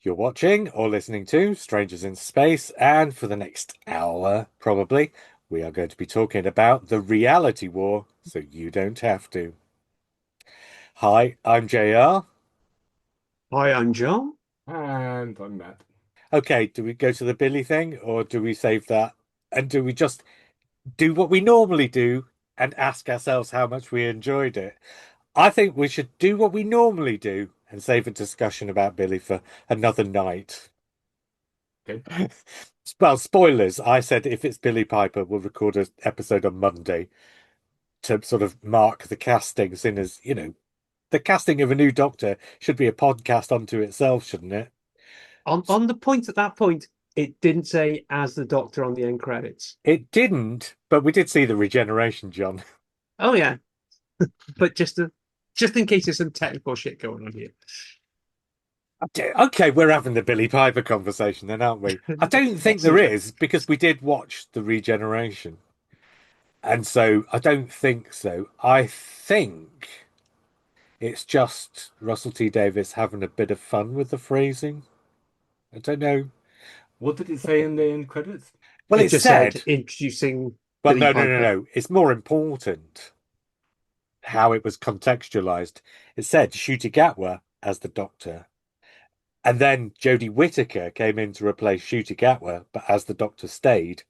You're watching or listening to Strangers in Space, and for the next hour, probably, we are going to be talking about the reality war, so you don't have to. Hi, I'm JR. Hi, I'm John. And I'm Matt. Okay, do we go to the Billy thing, or do we save that? And do we just do what we normally do and ask ourselves how much we enjoyed it? I think we should do what we normally do and save a discussion about Billy for another night. Okay. Well, spoilers. I said if it's Billy Piper, we'll record an episode on Monday to sort of mark the castings in as, the casting of a new Doctor should be a podcast unto itself, shouldn't it? On the point at that point, it didn't say as the Doctor on the end credits. It didn't, but we did see the regeneration, John. Oh yeah, but just in case there's some technical shit going on here. Okay, we're having the Billy Piper conversation then, aren't we? I don't think That's there interesting. is because we did watch the regeneration. And so I don't think so. I think it's just Russell T Davies having a bit of fun with the phrasing. I don't know. What did it say in the end credits? Well, It it just said said, introducing well, Billy no, no, no, Piper. no. It's more important how it was contextualized. It said Shooty Gatwa as the Doctor, and then Jodie Whittaker came in to replace Shooty Gatwa, but as the Doctor stayed.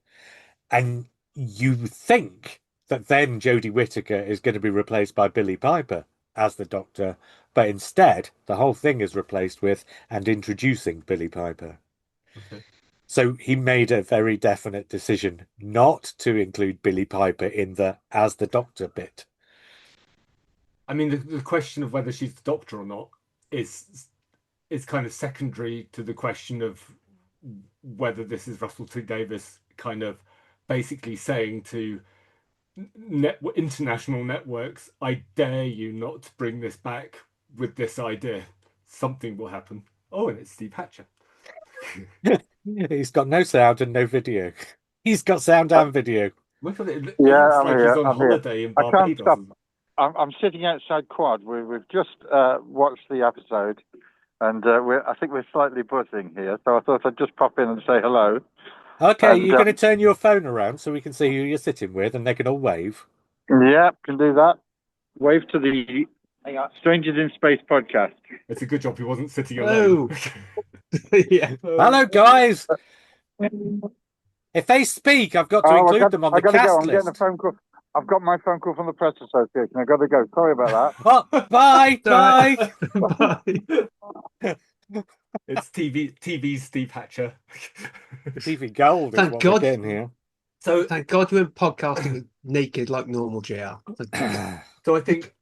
And you think that then Jodie Whittaker is going to be replaced by Billy Piper as the Doctor, but instead the whole thing is replaced with and introducing Billy Piper. Okay. So he made a very definite decision not to include Billy Piper in the as the Doctor bit. I mean, the question of whether she's the Doctor or not is kind of secondary to the question of whether this is Russell T Davis kind of basically saying to international networks, "I dare you not to bring this back with this idea. Something will happen." Oh, and it's Steve Hatcher. He's got no sound and no video. He's got sound Uh, and video. Look at it. It yeah, looks I'm like he's here. on I'm here. holiday in I can't Barbados. stop. I'm sitting outside Quad. We've just watched the episode, and I think we're slightly buzzing here. So I thought I'd just pop in and say hello. Okay, And you're going to turn your phone around so we can see who you're sitting with and they can all wave. yeah, can do that. Wave to the Strangers in Space podcast. It's a good job he wasn't sitting alone. Hello. Yeah. Hello, guys. If they speak, I've got to Oh, include them on I the got to go. cast I'm getting a list. phone call. I've got my phone call from the Press Association. I got to go. Sorry about Oh, bye, All bye. right. Bye. It's TV Steve Hatcher. TV Gold is Thank what we're God. getting here. So Thank God you weren't podcasting naked like normal, JR. so I think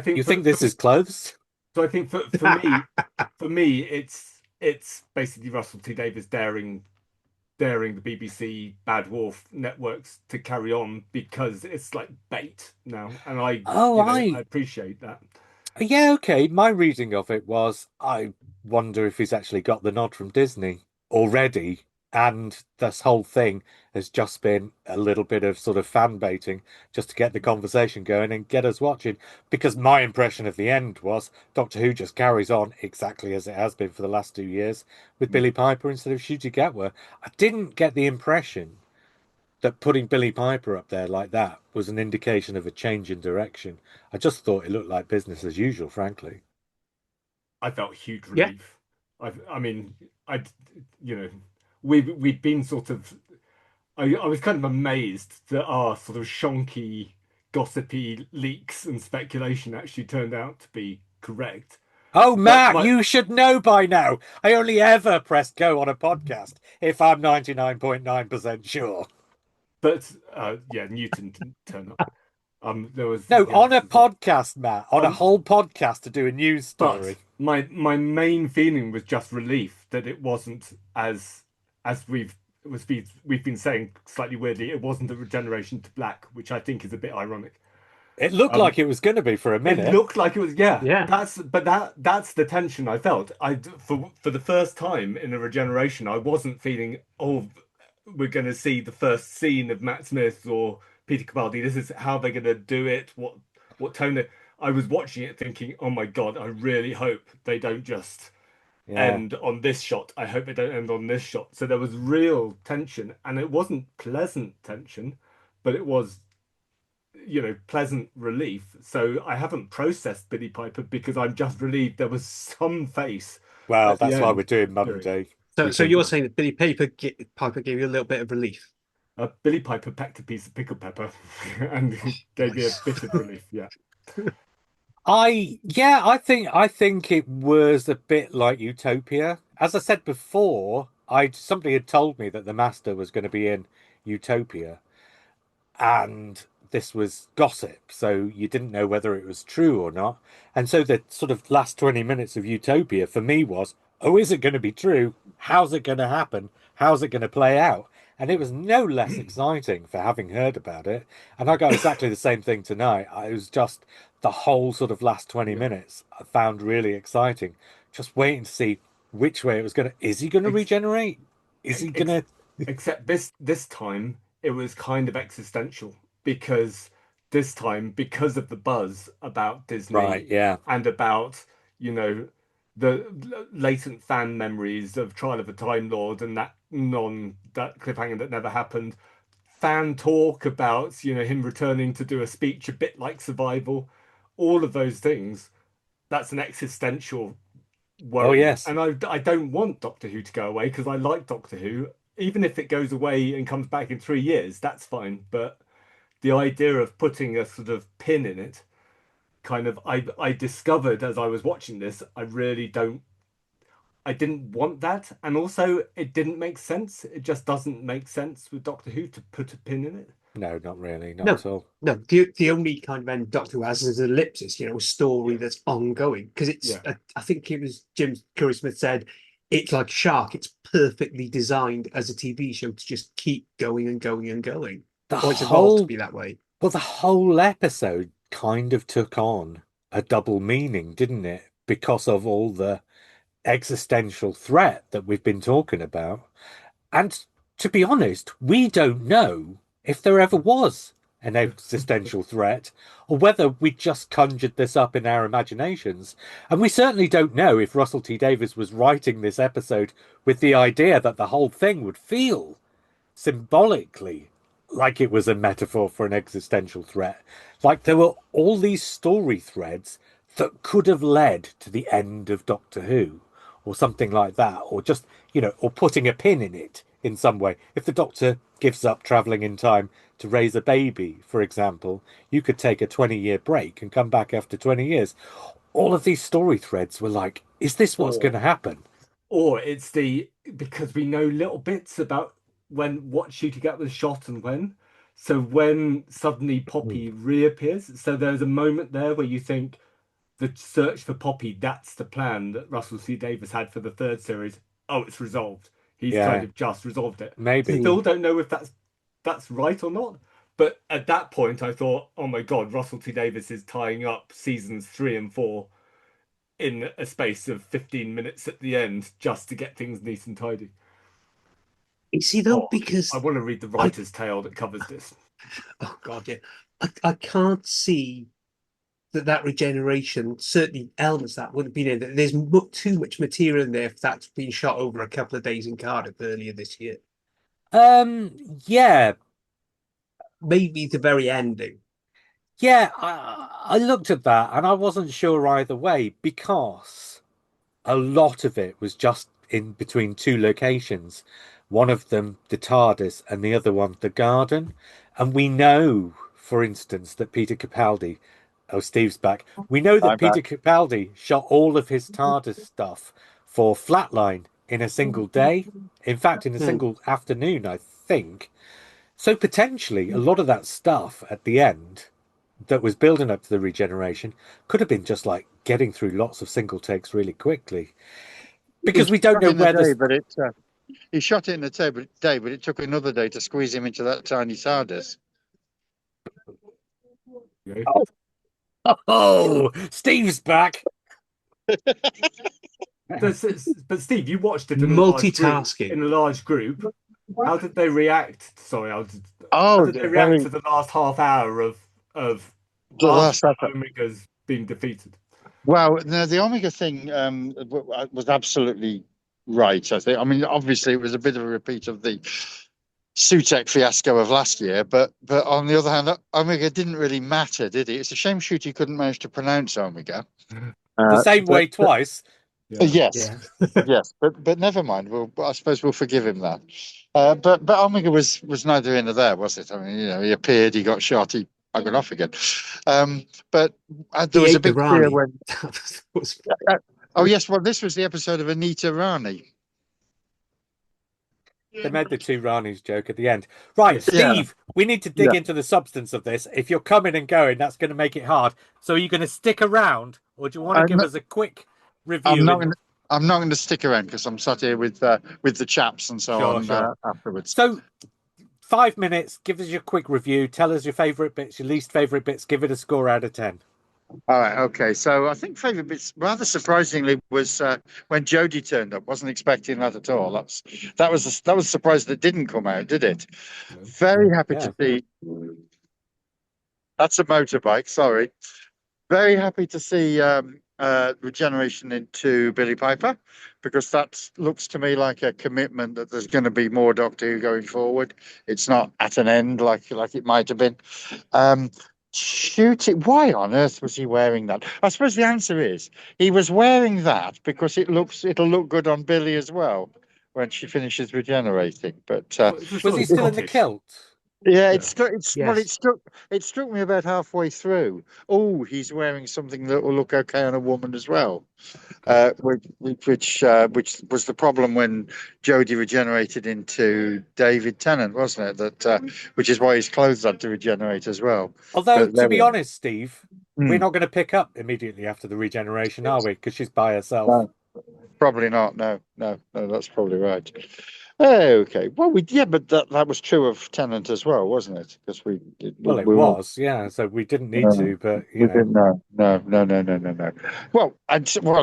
You think this is close? so I think for me it's basically Russell T Davies daring the BBC Bad Wolf networks to carry on because it's like bait now, and I Oh, I appreciate that. yeah, okay. My reading of it was I wonder if he's actually got the nod from Disney already. And this whole thing has just been a little bit of sort of fan baiting just to get the conversation going and get us watching. Because my impression of the end was Doctor Who just carries on exactly as it has been for the last 2 years with Billy Piper instead of Ncuti Gatwa. I didn't get the impression that putting Billy Piper up there like that was an indication of a change in direction. I just thought it looked like business as usual, frankly. I felt huge Yeah. relief. I mean, I you know we've been sort of I was kind of amazed that our sort of shonky, gossipy leaks and speculation actually turned out to be correct. Oh, But Matt, my you should know by now. I only ever press go on a podcast if I'm 99.9% sure. but yeah, Newton didn't turn up. There was No, yeah, on a podcast, Matt, on a um, whole podcast to do a news but story. my main feeling was just relief that it wasn't as we've been saying slightly weirdly. It wasn't a regeneration to black, which I think is a bit ironic. It looked Um, like it was going to be for a It minute. looked like it was, yeah. Yeah. That's the tension I felt. For the first time in a regeneration, I wasn't feeling, oh, we're going to see the first scene of Matt Smith or Peter Capaldi. This is how they're going to do it. What tone? I was watching it thinking, oh my God, I really hope they don't just Yeah. end on this shot. I hope they don't end on this shot. So there was real tension, and it wasn't pleasant tension, but it was, pleasant relief. So I haven't processed Billy Piper because I'm just relieved there was some face Well, at the that's why we're end. doing Cheering. Monday. We So can. you're saying that Piper gave you a little bit of relief? Billy Piper pecked a piece of pickled pepper and gave me a Nice. bit of relief. Yeah. I think it was a bit like Utopia. As I said before, I somebody had told me that the Master was going to be in Utopia, and this was gossip, so you didn't know whether it was true or not. And so the sort of last 20 minutes of Utopia for me was, oh, is it going to be true? How's it going to happen? How's it going to play out? And it was no less exciting for having heard about it. And I got exactly the same thing tonight. It was just the whole sort of last 20 Yeah. minutes I found really exciting. Just waiting to see which way it was going to. Is he going to Ex regenerate? Is he going ex to? Except this time it was kind of existential because this time, because of the buzz about Right, Disney yeah. and about, you know, the latent fan memories of Trial of a Time Lord and that cliffhanger that never happened, fan talk about, him returning to do a speech a bit like Survival, all of those things, that's an existential Oh, worry. yes. And I don't want Doctor Who to go away because I like Doctor Who. Even if it goes away and comes back in 3 years, that's fine. But the idea of putting a sort of pin in it, kind of, I discovered as I was watching this, I didn't want that. And also, it didn't make sense. It just doesn't make sense with Doctor Who to put a pin in it. No, not really, not No, at all. no. The only kind of end Doctor Who has is an ellipsis, a story Yeah. that's ongoing. Because Yeah. I think it was Jim Curry Smith said, it's like Shark. It's perfectly designed as a TV show to just keep going and going and going. The Or it's evolved to whole, be that way. well, the whole episode kind of took on a double meaning, didn't it? Because of all the existential threat that we've been talking about. And to be honest, we don't know if there ever was an existential threat or whether we just conjured this up in our imaginations. And we certainly don't know if Russell T Davies was writing this episode with the idea that the whole thing would feel symbolically like it was a metaphor for an existential threat. Like there were all these story threads that could have led to the end of Doctor Who or something like that, or just, or putting a pin in it in some way. If the Doctor gives up traveling in time to raise a baby, for example, you could take a 20-year break and come back after 20 years. All of these story threads were like, is this what's going Or to happen? or it's because we know little bits about what shooting up was shot and when. So when suddenly Mm. Poppy reappears, so there's a moment there where you think the search for Poppy, that's the plan that Russell C Davies had for the third series. Oh, it's resolved. He's kind Yeah, of just resolved it. maybe. Still don't know if that's right or not. But at that point, I thought, oh my God, Russell T Davies is tying up seasons 3 and 4 in a space of 15 minutes at the end just to get things neat and tidy. You see, though, Oh, I because want to read the I, writer's tale that covers this. oh God, yeah, I can't see that regeneration, certainly elements that would have been in there. There's too much material in there if that's been shot over a couple of days in Cardiff earlier this year. Yeah, Maybe the very ending. yeah. I looked at that and I wasn't sure either way because a lot of it was just in between two locations. One of them, the TARDIS, and the other one, the garden. And we know, for instance, that Peter Capaldi, oh, Steve's back. We know that I'm back. Peter Capaldi shot all of his TARDIS stuff for Flatline in a single day. In fact, in a Hmm. single afternoon, I think. So potentially, a lot of that stuff at the end that was building up to the regeneration could have been just like getting through lots of single takes really quickly He because we don't shot know in the where day, this. but he shot it in the day, but it took another day to squeeze him into that tiny TARDIS. You Oh, Steve's back. But Steve, you watched it in a large group. Multitasking. In a large group, how did they react? Sorry, how Oh, did they react very to the last half hour of the after last half. Omega's been defeated? Well, no, the Omega thing was absolutely right, I think. I mean, obviously, it was a bit of a repeat of the Sutek fiasco of last year, but on the other hand, Omega didn't really matter, did it? It's a shame Shooty couldn't manage to pronounce Omega. The same But way twice. Yeah. yes, Yeah. yes, but never mind. I suppose we'll forgive him that. But Omega was neither in nor there, was it? I mean, he appeared, he got shot, he buggered off again. But there He was a ate the big fear Rani. when. Uh, oh yes, well, this was the episode of Anita Rani. They made the two Ranis joke at the end. Right, Yes. Yeah, Steve, we need to dig yeah. into the substance of this. If you're coming and going, that's going to make it hard. So are you going to stick around, or do you want to I'm give not. us a quick I'm review? not And going. I'm not going to stick around because I'm sat here with the chaps and so sure, on sure. afterwards. So 5 minutes, give us your quick review. Tell us your favourite bits, your least favourite bits. Give it a score out of 10. All right, okay. So I think favourite bits, rather surprisingly, was when Jodie turned up. Wasn't expecting that at all. That was a surprise that didn't come out, did it? No. Very happy Yeah. to see. That's a motorbike. Sorry. Very happy to see regeneration into Billy Piper because that looks to me like a commitment that there's going to be more Doctor Who going forward. It's not at an end like it might have been. Um, Shoot it. Why on earth was he wearing that? I suppose the answer is he was wearing that because it'll look good on Billy as well when she finishes regenerating. But Well, it's a Was sort he of still in the Scottish. kilt? yeah, Yeah. Yes. it struck me about halfway through. Oh, he's wearing something that will look okay on a woman as well. Which was the problem when Jodie regenerated into David Tennant, wasn't it? Which is why his clothes had to regenerate as well. Although, But to there we be are. honest, Steve, we're Hmm. not going to pick up immediately after the regeneration, are we? Because she's by herself. No, probably not. No, no, no. That's probably right. Okay. Well, yeah, but that was true of Tennant as well, wasn't it? Because Well, it we were. was, yeah. So we didn't need No, to, but we didn't. No, no, no, no, no, no, no. Well,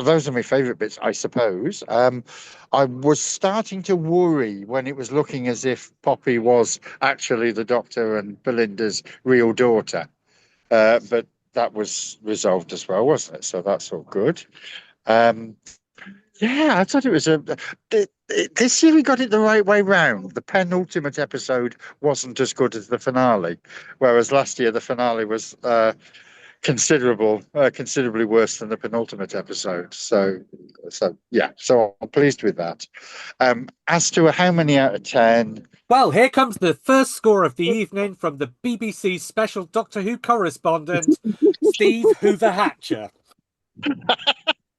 those are my favourite bits, I suppose. I was starting to worry when it was looking as if Poppy was actually the Doctor and Belinda's real daughter, but that was resolved as well, wasn't it? So that's all good. Um, yeah, I thought it was this year we got it the right way round. The penultimate episode wasn't as good as the finale, whereas last year the finale was considerably worse than the penultimate episode. So yeah, so I'm pleased with that. As to a how many out of 10, well, here comes the first score of the evening from the BBC's special Doctor Who correspondent, Steve Hoover Hatcher.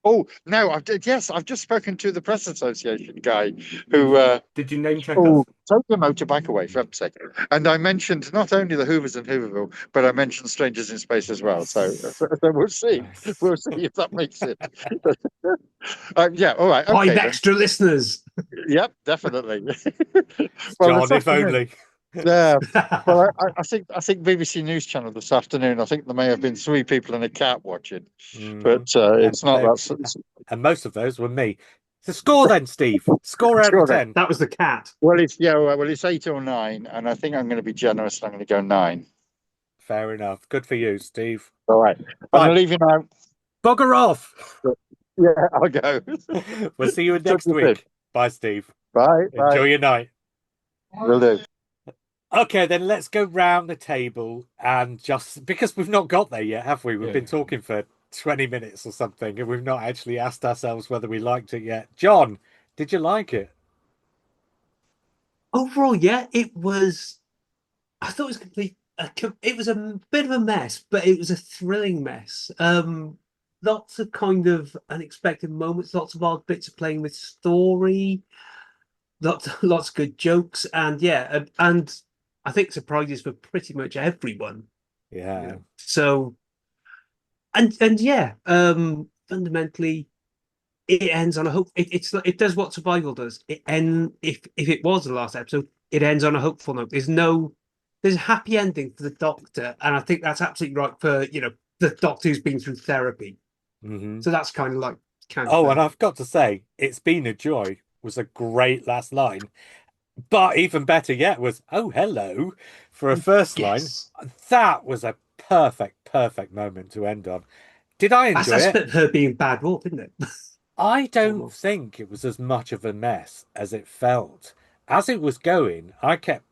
oh no, yes, I've just spoken to the press association guy who Did you name check oh, us? take the motorbike away for heaven's sake. And I mentioned not only the Hoovers in Hooverville, but I mentioned Strangers in Space as well. So we'll see. Yes. We'll see if that makes it. Yeah, all right, 5 okay then. extra listeners. Yep, definitely. Well, this John, if afternoon. only. Yeah. Well, I think BBC News Channel this afternoon. I think there may have been 3 people and a cat watching, but Mhm. it's not They- that. and most of those were me. The score then, Steve. Score out of Sure then. 10. That was the cat. Well, it's 8 or 9, and I think I'm going to be generous. And I'm going to go 9. Fair enough. Good for you, Steve. All right. I'm going Right, to leave you now. bugger off. Yeah, I'll go. We'll see you Talk next to you soon. week. Bye, Steve. Bye. Enjoy Bye. your night. Will do. Okay, then let's go round the table and just because we've not got there yet, have we? We've Yeah. been talking for 20 minutes or something, and we've not actually asked ourselves whether we liked it yet. John, did you like it? Overall, yeah, it was. I thought it was it was a bit of a mess, but it was a thrilling mess. Lots of kind of unexpected moments, lots of odd bits of playing with story, lots of good jokes, and yeah, and I think surprises for pretty much everyone. Yeah. So and yeah, fundamentally, it ends on a hope. It does what Survival does. It end if it was the last episode, it ends on a hopeful note. There's a happy ending for the Doctor, and I think that's absolutely right for the Doctor who's been through therapy. Hmm. So that's kind of like Oh, and I've got to say, it's been a joy was a great last line. But even better yet was, oh, hello, for a first line. yes, That was a perfect moment to end on. Did I That's enjoy that's it? her being bad wolf, isn't it? I don't Almost. think it was as much of a mess as it felt. As it was going, I kept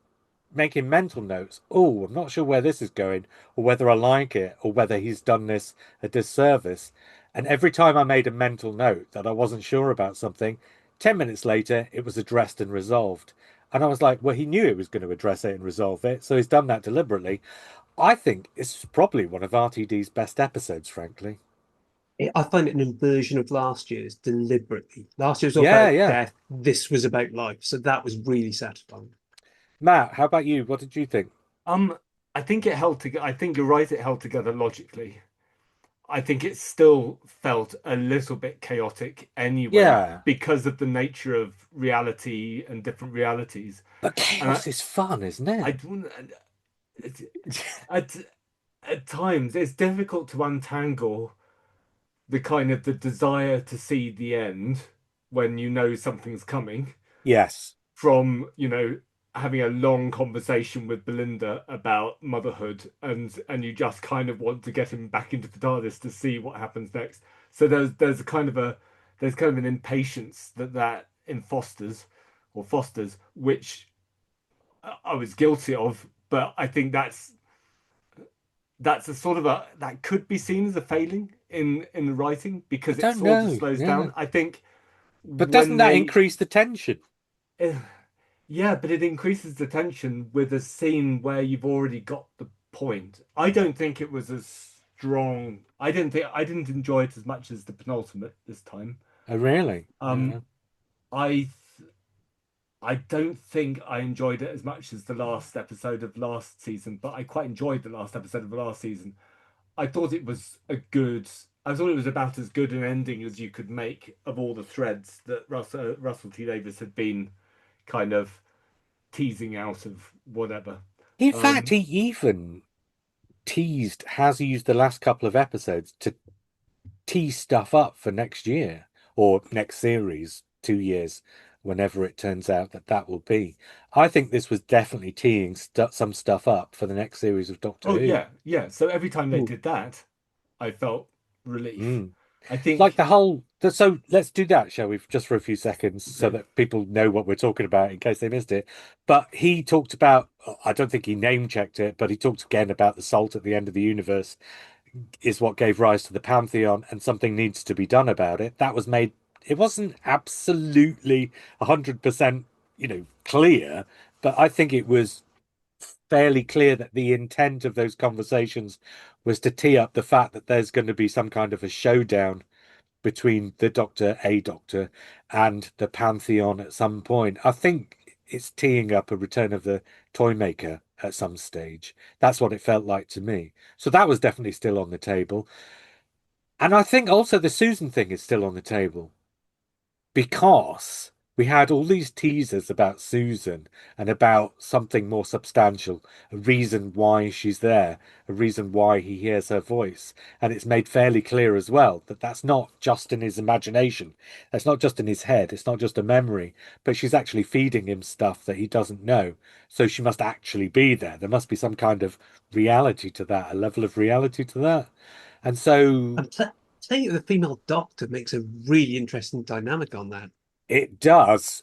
making mental notes. Oh, I'm not sure where this is going, or whether I like it, or whether he's done this a disservice. And every time I made a mental note that I wasn't sure about something, 10 minutes later, it was addressed and resolved. And I was like, well, he knew he was going to address it and resolve it, so he's done that deliberately. I think it's probably one of RTD's best episodes, frankly. I find it an inversion of last year's deliberately. Last year was all Yeah, about yeah. death. This was about life. So that was really satisfying. Matt, how about you? What did you think? Um, I think it held together. I think you're right. It held together logically. I think it still felt a little bit chaotic anyway Yeah, because of the nature of reality and different realities. but And chaos is fun, isn't it? I don't- at at times it's difficult to untangle the kind of the desire to see the end when you know something's coming Yes. from, having a long conversation with Belinda about motherhood and you just kind of want to get him back into the TARDIS to see what happens next. So there's kind of an impatience that in fosters, which I was guilty of, but I think that's a sort of a that could be seen as a failing in the writing I because it don't sort of know. slows Yeah. down. I think But doesn't when that they increase the tension? eh, yeah, but it increases the tension with a scene where you've already got the point. I don't think it was as strong. I didn't enjoy it as much as the penultimate this time. Oh, really? Um, Yeah. I I don't think I enjoyed it as much as the last episode of last season, but I quite enjoyed the last episode of the last season. I thought it was a good. I thought it was about as good an ending as you could make of all the threads that Russell T Davies had been kind of teasing out of whatever. In fact, Um, he even has used the last couple of episodes to tease stuff up for next year or next series, 2 years, whenever it turns out that that will be. I think this was definitely teeing some stuff up for the next series of Doctor oh Who. yeah, yeah. So every time they Hmm. did that, I felt relief. Mm. I Like think the whole. So let's do that, shall we? Just for a few seconds, so okay, that people know what we're talking about in case they missed it. But he talked about. I don't think he name checked it, but he talked again about the salt at the end of the universe is what gave rise to the Pantheon, and something needs to be done about it. That was made. It wasn't absolutely 100%, clear, but I think it was fairly clear that the intent of those conversations was to tee up the fact that there's going to be some kind of a showdown between a Doctor, and the Pantheon at some point. I think it's teeing up a return of the Toymaker at some stage. That's what it felt like to me. So that was definitely still on the table. And I think also the Susan thing is still on the table because we had all these teasers about Susan and about something more substantial, a reason why she's there, a reason why he hears her voice. And it's made fairly clear as well that that's not just in his imagination, that's not just in his head, it's not just a memory, but she's actually feeding him stuff that he doesn't know. So she must actually be there. There must be some kind of reality to that, a level of reality to that. And so I'm telling you, the female doctor makes a really interesting dynamic on that. it does.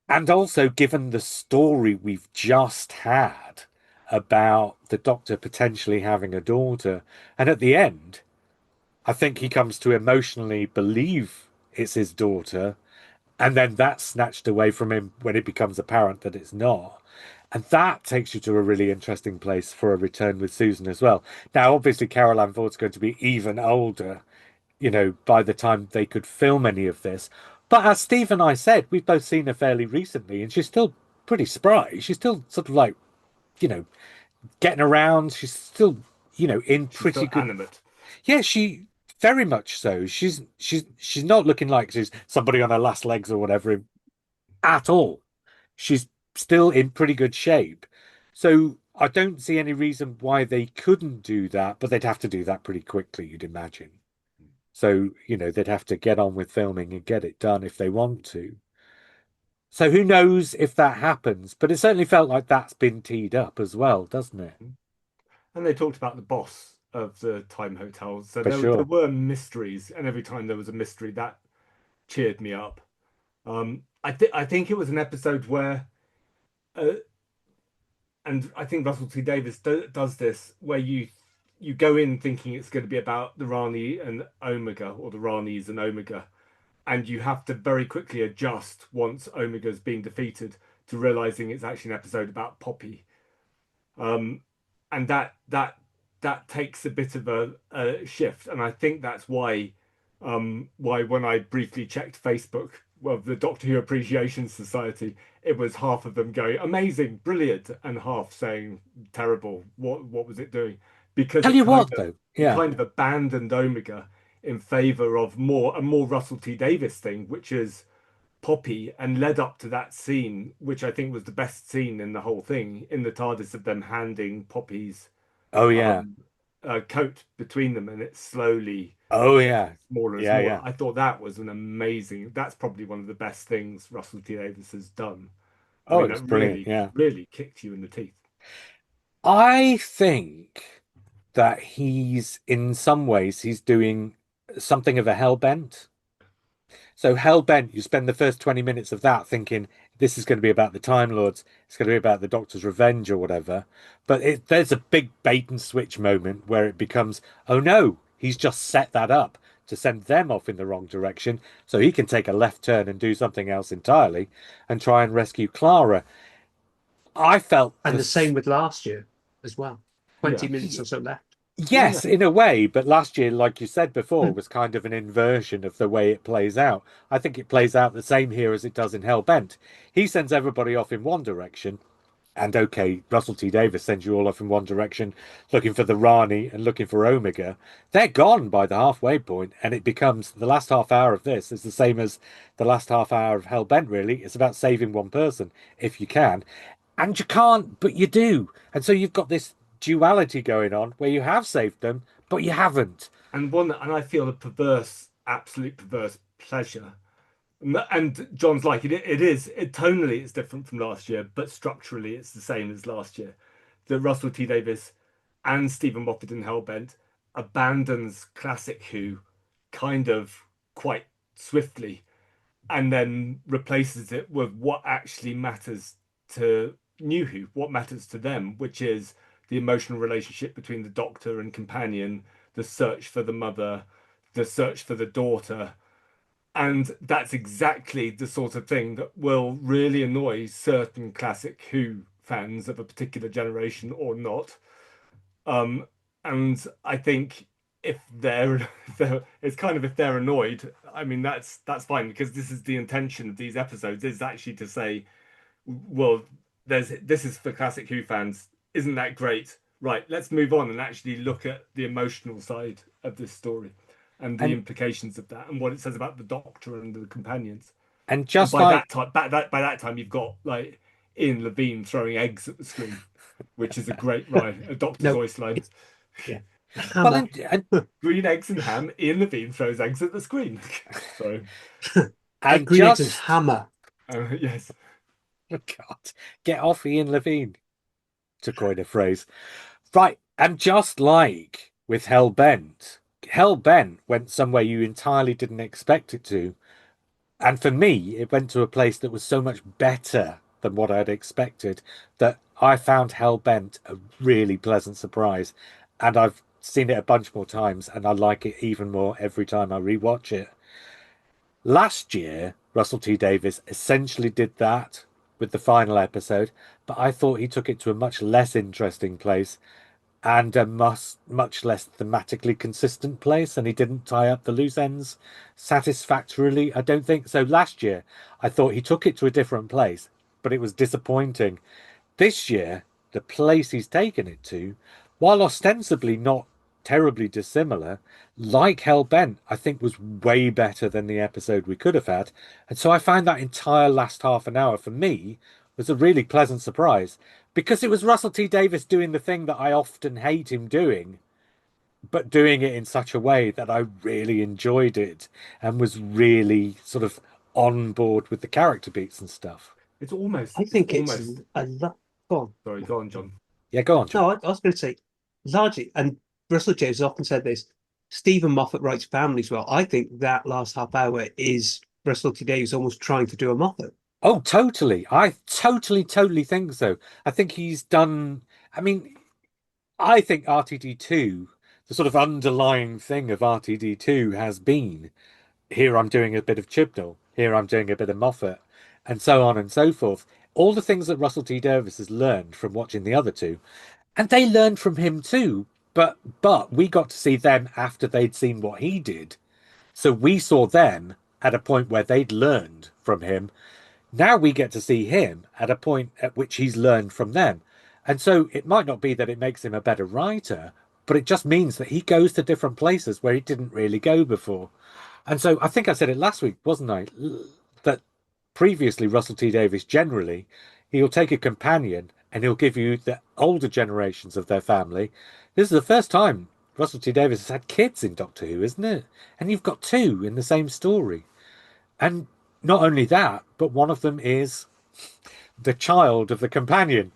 And also, given the story we've just had about the Doctor potentially having a daughter, and at the end, I think he comes to emotionally believe it's his daughter, and then that's snatched away from him when it becomes apparent that it's not. And that takes you to a really interesting place for a return with Susan as well. Now, obviously, Carol Ann Ford's going to be even older, by the time they could film any of this. But as Steve and I said, we've both seen her fairly recently, and she's still pretty spry. She's still sort of like, you know, getting around. She's still, in she's pretty still good. animate. Yeah, she very much so. She's not looking like she's somebody on her last legs or whatever at all. She's still in pretty good shape. So I don't see any reason why they couldn't do that, but they'd have to do that pretty quickly, you'd imagine. So, they'd have to get on with filming and get it done if they want to. So who knows if that happens, but it certainly felt like that's been teed up as well, doesn't it? And they talked about the boss of the Time Hotel. So For there sure. were mysteries, and every time there was a mystery, that cheered me up. I think it was an episode where, uh, and I think Russell T Davies does this, where you go in thinking it's going to be about the Rani and Omega, or the Ranis and Omega, and you have to very quickly adjust once Omega's been defeated to realizing it's actually an episode about Poppy. Um, and that takes a bit of a shift, and I think that's why when I briefly checked Facebook, well, the Doctor Who Appreciation Society, it was half of them going amazing, brilliant, and half saying terrible. What was it doing? Because Tell you what, though. it Yeah. kind of abandoned Omega in favor of more Russell T Davies thing, which is Poppy, and led up to that scene, which I think was the best scene in the whole thing, in the TARDIS, of them handing Poppy's Oh, yeah. um, coat between them, and it slowly Oh, gets yeah. smaller and Yeah, smaller. yeah. I thought that was an amazing. That's probably one of the best things Russell T Davies has done. I Oh, mean, it was that brilliant. really, Yeah. really kicked you in the teeth. I think that he's, in some ways, he's doing something of a hell bent. So Hellbent, you spend the first 20 minutes of that thinking this is going to be about the Time Lords, it's going to be about the Doctor's revenge or whatever. But there's a big bait and switch moment where it becomes, oh no, he's just set that up to send them off in the wrong direction so he can take a left turn and do something else entirely and try and rescue Clara. I felt And the same this. with last year as well. 20 Yeah, minutes or so left. yeah, Yes, in a way, but last year, like you said before, Hmm. was kind of an inversion of the way it plays out. I think it plays out the same here as it does in Hellbent. He sends everybody off in one direction, and okay, Russell T Davies sends you all off in one direction, looking for the Rani and looking for Omega. They're gone by the halfway point, and it becomes the last half hour of this is the same as the last half hour of Hellbent, really. It's about saving one person, if you can. And you can't, but you do. And so you've got this duality going on where you have saved them, but you haven't. and I feel a perverse, absolute perverse pleasure. And John's like tonally it's different from last year, but structurally it's the same as last year. That Russell T Davies and Stephen Moffat in Hellbent abandons classic Who kind of quite swiftly, and then replaces it with what actually matters to New Who, what matters to them, which is the emotional relationship between the Doctor and companion, the search for the mother, the search for the daughter. And that's exactly the sort of thing that will really annoy certain classic Who fans of a particular generation or not. Um, and I think if they're, it's kind of, if they're annoyed, I mean that's fine, because this is the intention of these episodes, is actually to say, well, this is for classic Who fans. Isn't that great? Right, let's move on and actually look at the emotional side of this story and the And implications of that and what it says about the Doctor and the companions. and And just by like that time, you've got like Ian Levine throwing eggs at the screen, which is a great ride, a Doctor No, Voice line. it's yeah. A well hammer. and Green eggs and ham. Ian Levine throws eggs at the screen. Sorry. and Green eggs and just hammer. Yes. oh God, get off Ian Levine, to coin a phrase. Right, and just like with Hellbent, Hellbent went somewhere you entirely didn't expect it to. And for me, it went to a place that was so much better than what I'd expected that I found Hellbent a really pleasant surprise. And I've seen it a bunch more times, and I like it even more every time I rewatch it. Last year, Russell T Davies essentially did that with the final episode, but I thought he took it to a much less interesting place and a much less thematically consistent place, and he didn't tie up the loose ends satisfactorily, I don't think. So last year, I thought he took it to a different place, but it was disappointing. This year, the place he's taken it to, while ostensibly not terribly dissimilar, like Hellbent, I think was way better than the episode we could have had. And so I find that entire last half an hour for me was a really pleasant surprise because it was Russell T Davies doing the thing that I often hate him doing, but doing it in such a way that I really enjoyed it and was really sort of on board with the character beats and stuff. It's almost, I it's think it's almost, a lot. Go on. sorry, go on, John. Yeah, go on, John. No, I was going to say largely, and Russell James often said this. Stephen Moffat writes families well. I think that last half hour is Russell T Davies almost trying to do a Moffat. Oh, totally. I totally think so. I think he's done. I mean, I think RTD2, the sort of underlying thing of RTD2 has been here I'm doing a bit of Chibnall, here I'm doing a bit of Moffat, and so on and so forth. All the things that Russell T Davies has learned from watching the other two, and they learned from him too. But we got to see them after they'd seen what he did. So we saw them at a point where they'd learned from him. Now we get to see him at a point at which he's learned from them. And so it might not be that it makes him a better writer, but it just means that he goes to different places where he didn't really go before. And so I think I said it last week, wasn't I? That previously Russell T Davies generally, he'll take a companion and he'll give you the older generations of their family. This is the first time Russell T Davies has had kids in Doctor Who, isn't it? And you've got two in the same story. And not only that, but one of them is the child of the companion,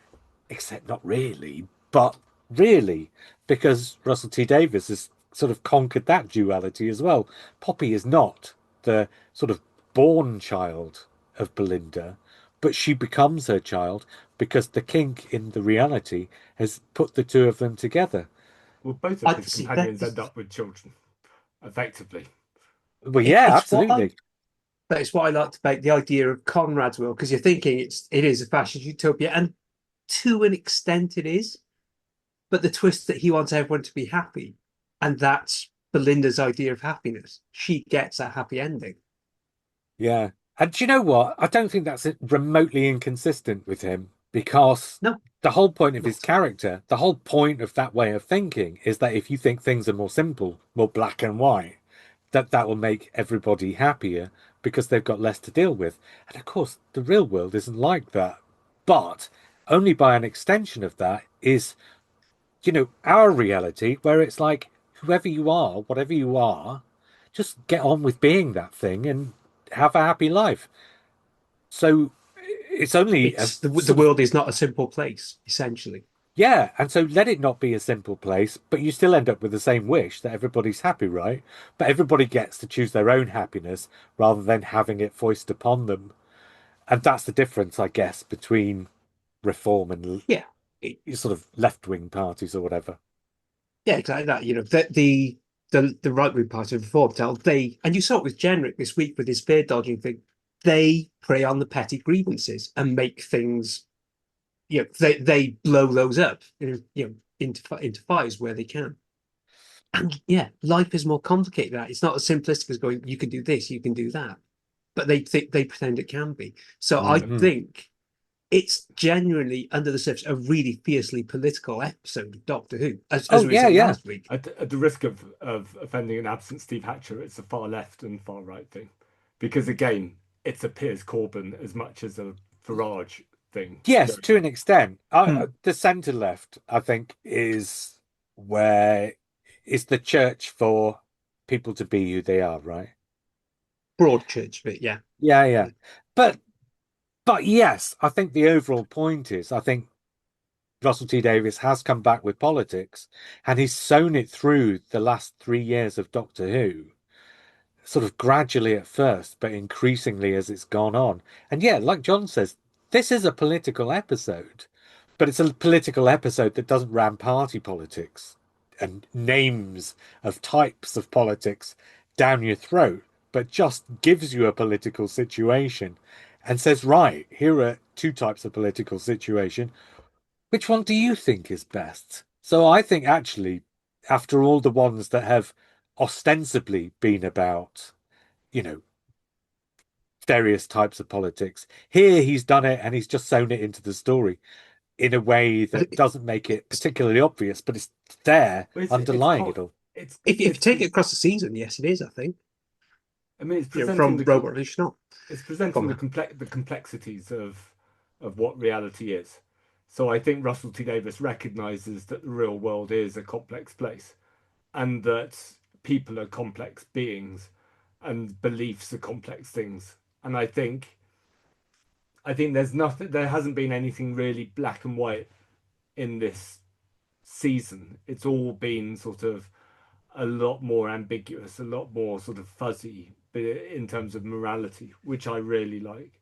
except not really, but really, because Russell T Davies has sort of conquered that duality as well. Poppy is not the sort of born child of Belinda, but she becomes her child because the kink in the reality has put the two of them together. Well, both of I his see that. companions end up with children, effectively. Well, yeah, It's what I absolutely. But it's what I liked about the idea of Conrad's will, because you're thinking it is a fascist utopia, and to an extent it is, but the twist that he wants everyone to be happy, and that's Belinda's idea of happiness. She gets a happy ending. Yeah. And do you know what? I don't think that's remotely inconsistent with him because No, the whole point of his not. character, the whole point of that way of thinking is that if you think things are more simple, more black and white, that will make everybody happier because they've got less to deal with. And of course, the real world isn't like that. But only by an extension of that is, our reality where it's like whoever you are, whatever you are, just get on with being that thing and have a happy life. So it's only a It's the sort of, world is not a simple place, essentially. yeah. And so let it not be a simple place, but you still end up with the same wish that everybody's happy, right? But everybody gets to choose their own happiness rather than having it foisted upon them. And that's the difference, I guess, between reform and Yeah, it, sort of left-wing parties or whatever. yeah, exactly that. The right wing party of Reform tell they, and you saw it with Jenrick this week with his fear dodging thing. They prey on the petty grievances and make things they blow those up into fires where they can. And yeah, life is more complicated than that. It's not as simplistic as going, you can do this, you can do that. But they pretend it can be. So I And Hmm. think it's genuinely under the surface a really fiercely political episode of Doctor Who, as Oh, we yeah, said yeah. last week. at the risk of offending an absent Steve Hatcher, it's a far left and far right thing. Because again, it's a Piers Corbyn as much as a Farage thing Yes, going to on. an extent. Hmm. The centre left, I think, where is the church for people to be who they are, right? Broadchurch bit, yeah. Yeah, yeah. But yes, I think the overall point is I think Russell T Davies has come back with politics and he's sown it through the last 3 years of Doctor Who, sort of gradually at first, but increasingly as it's gone on. And yeah, like John says, this is a political episode, but it's a political episode that doesn't ram party politics and names of types of politics down your throat, but just gives you a political situation and says, right, here are two types of political situation. Which one do you think is best? So I think actually, after all the ones that have ostensibly been about, you know, various types of politics, here he's done it and he's just sewn it into the story in a way But that doesn't make it particularly obvious, but it's there But it's underlying con it all. if you it's take it across the season, yes, it is, I think. I mean, From Robot Revolution on. it's Go presenting on, the man. complexities of what reality is. So I think Russell T Davies recognizes that the real world is a complex place and that people are complex beings and beliefs are complex things. And I think there hasn't been anything really black and white in this season, it's all been sort of a lot more ambiguous, a lot more sort of fuzzy in terms of morality, which I really like.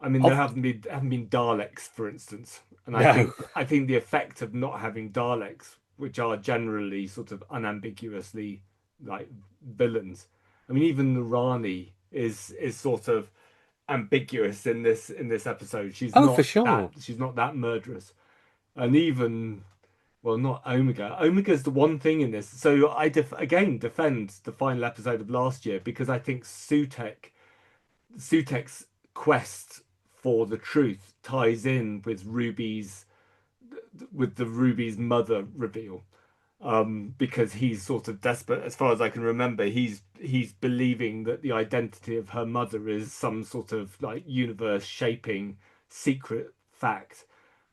I mean, there Of haven't been Daleks, for instance, and I no. think I think the effect of not having Daleks, which are generally sort of unambiguously like villains. I mean, even the Rani is sort of ambiguous in this episode. Oh, for sure. She's not that murderous, and even well, not Omega. Omega's the one thing in this. So I again defend the final episode of last year because I think Sutek's quest for the truth ties in with the Ruby's mother reveal. Because he's sort of desperate, as far as I can remember, he's believing that the identity of her mother is some sort of like universe shaping secret fact,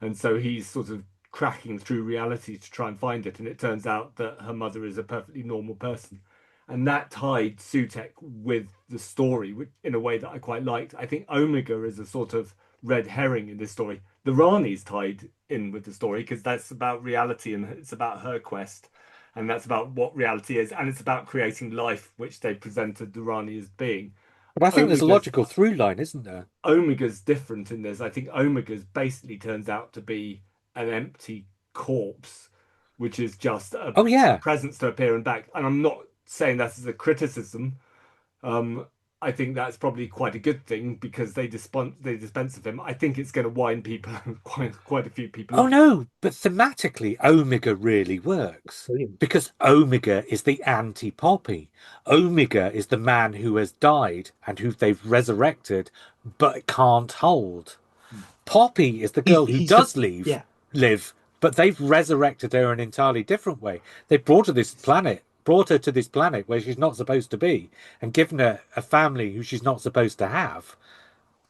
and so he's sort of cracking through reality to try and find it. And it turns out that her mother is a perfectly normal person, and that tied Sutek with the story in a way that I quite liked. I think Omega is a sort of red herring in this story. The Rani's tied in with the story because that's about reality and it's about her quest, and that's about what reality is, and it's about creating life, which they presented the Rani as being. But I think there's a Omega's logical through line, isn't there? Omega's different in this. I think Omega's basically turns out to be an empty corpse, which is just Oh a yeah. presence to appear and back. And I'm not saying that as a criticism. Um, I think that's probably quite a good thing because they dispense of him. I think it's going to wind people quite a few people Oh up. no, but thematically, Omega really works Brilliant. because Omega is the anti-Poppy. Omega is the man who has died and who they've resurrected but can't hold. Poppy is the girl who He's the does leave, yeah. live, but they've resurrected her in an entirely different way. They brought her brought her to this planet where she's not supposed to be, and given her a family who she's not supposed to have.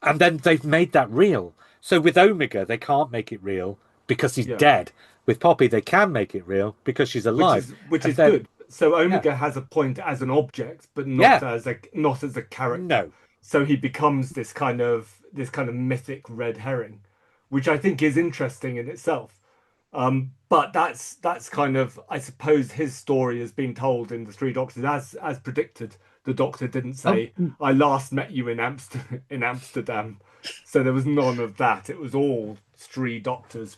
And then they've made that real. So with Omega, they can't make it real because he's Yeah, dead. With Poppy, they can make it real because she's alive. which And is then, good. So yeah, Omega has a point as an object, but yeah, not as a character. no. So he becomes this kind of mythic red herring, which I think is interesting in itself. But that's kind of, I suppose, his story has been told in the Three Doctors as predicted. The Doctor didn't Oh, say, "I last met you in Amsterdam," so there was none of that. It was all Three Doctors.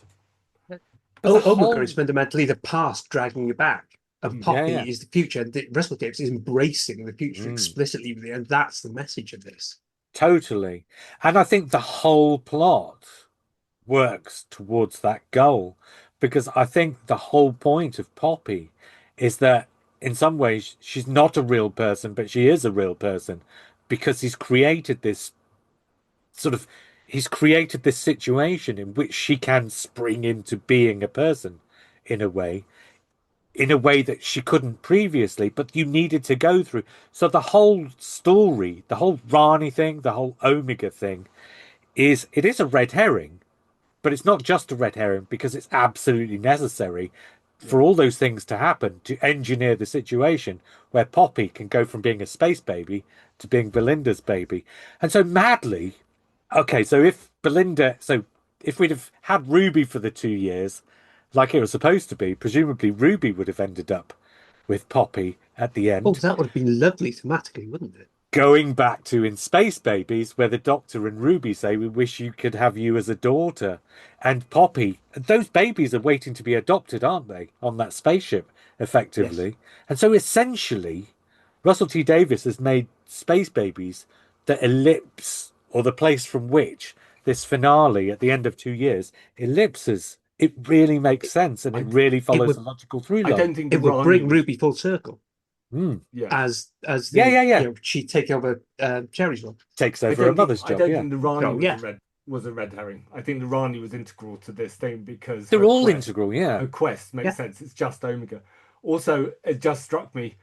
But the Omega whole, is fundamentally the past dragging you back, and Mm, yeah, yeah, Poppy is the future. And Russell Davies is embracing the future mm, explicitly, and that's the message of this. totally. And I think the whole plot works towards that goal because I think the whole point of Poppy is that in some ways she's not a real person, but she is a real person because sort of he's created this situation in which she can spring into being a person in a way that she couldn't previously, but you needed to go through. So the whole story, the whole Rani thing, the whole Omega thing it is a red herring, but it's not just a red herring because it's absolutely necessary yeah, for all those things to happen to engineer the situation where Poppy can go from being a space baby to being Belinda's baby. And so madly, okay, so if we'd have had Ruby for the 2 years, like it was supposed to be, presumably Ruby would have ended up with Poppy at the Oh, end, that would have been lovely thematically, wouldn't it? going back to in Space Babies, where the Doctor and Ruby say, "We wish you could have you as a daughter." And Poppy, those babies are waiting to be adopted, aren't they, on that spaceship, Yes. effectively? And so essentially, Russell T Davies has made Space Babies the ellipse or the place from which this finale at the end of 2 years ellipses. It really makes sense and it I really It follows the would logical through I line. don't think the it would Rani bring was. Ruby full circle Mm. Yeah, as Yeah, the yeah, yeah. she take over Cherry's role. Takes over her mother's I job, don't yeah. think the Rani So yeah, was a red herring. I think the Rani was integral to this thing because They're all integral, yeah. her quest makes yeah. sense. It's just Omega. Also, it just struck me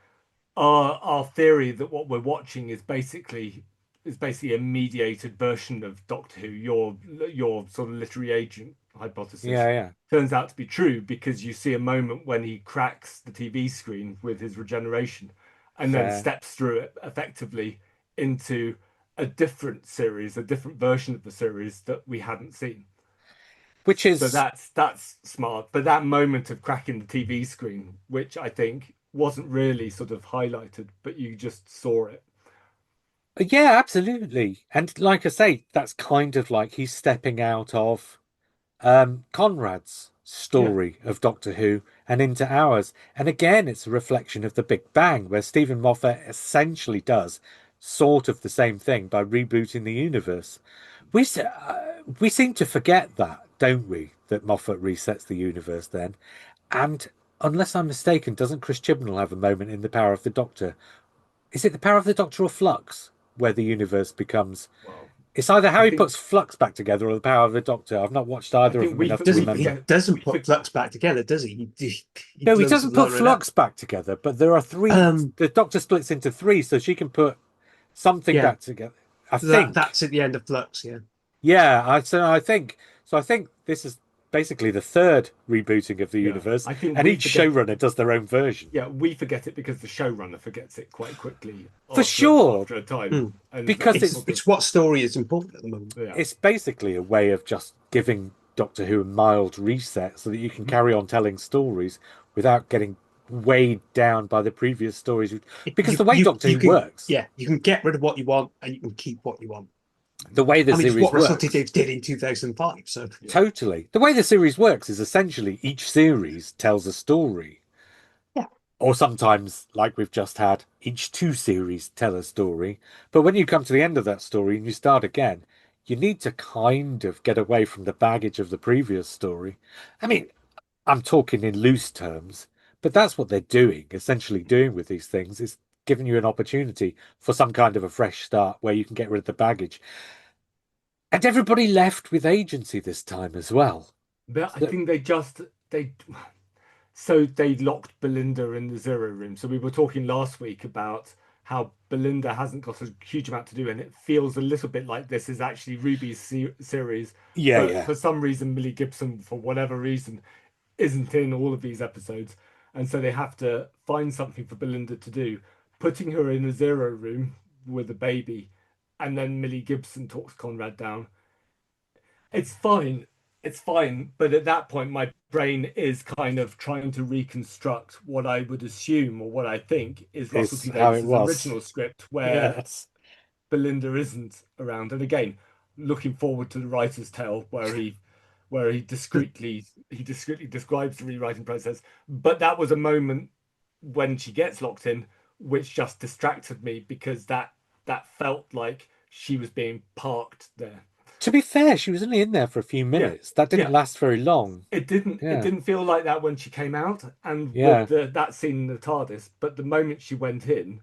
our theory that what we're watching is basically a mediated version of Doctor Who, your sort of literary agent hypothesis, Yeah, yeah. turns out to be true because you see a moment when he cracks the TV screen with his regeneration and then Fair. steps through it effectively into a different series, a different version of the series that we hadn't seen. which So is that's smart. But that moment of cracking the TV screen, which I think wasn't really sort of highlighted, but you just saw it. yeah, absolutely. And like I say, that's kind of like he's stepping out of Conrad's Yeah. story of Doctor Who and into ours. And again, it's a reflection of the Big Bang, where Stephen Moffat essentially does sort of the same thing by rebooting the universe. We seem to forget that, don't we? That Moffat resets the universe then. And unless I'm mistaken, doesn't Chris Chibnall have a moment in The Power of the Doctor? Is it The Power of the Doctor or Flux, where the universe becomes? Well, It's either how I he think puts Flux back together or The Power of the Doctor. I've not watched I either of think them enough to Doesn't we remember. he get doesn't we for, put Flux back together, does he? He No, he blows the doesn't put line up. Flux back together, but there are three. The Doctor splits into three, so she can put something Yeah, back together. I that's think. at the end of Flux. Yeah. Yeah, I think this is basically the third rebooting of the yeah. universe, I think and we each forget it. showrunner does their own version. Yeah, we forget it because the showrunner forgets it quite quickly For sure, after a time, Hmm. and because that's It's sort of it's what story is important at the moment. yeah. it's basically a way of just giving Doctor Who a mild reset so that you can Mhm. carry on telling stories without getting weighed down by the previous stories. Because You the way Doctor you Who can works, yeah you can get rid of what you want and you can keep what you want. the way the I mean, it's series what Russell T works, Davies did in 2005. So Yeah. totally. The way the series works is essentially each series tells a story. yeah, Or sometimes, like we've just had, each two series tell a story. But when you come to the end of that story and you start again, you need to kind of get away from the baggage of the previous story. I mean, I'm talking in loose terms, but that's what they're doing, essentially doing with these things, is giving you an opportunity for some kind of a fresh start where you can get rid of the baggage. And everybody left with agency this time as well. But I So, think they so they locked Belinda in the zero room. So we were talking last week about how Belinda hasn't got a huge amount to do, and it feels a little bit like this is actually Ruby's series. yeah, But yeah. for some reason, Millie Gibson, for whatever reason, isn't in all of these episodes, and so they have to find something for Belinda to do, putting her in a zero room with a baby, and then Millie Gibson talks Conrad down. It's fine. It's fine. But at that point, my brain is kind of trying to reconstruct what I would assume or what I think is Russell It's T how it Davies's was. original script, where Yes. Belinda isn't around. And again, looking forward to the writer's tale where he discreetly describes the rewriting process. But that was a moment when she gets locked in, which just distracted me because that felt like she was being parked there. To be fair, she was only in there for a few Yeah, minutes. That didn't yeah. last very long. It Yeah. didn't feel like that when she came out, and with Yeah. that scene in the TARDIS. But the moment she went in,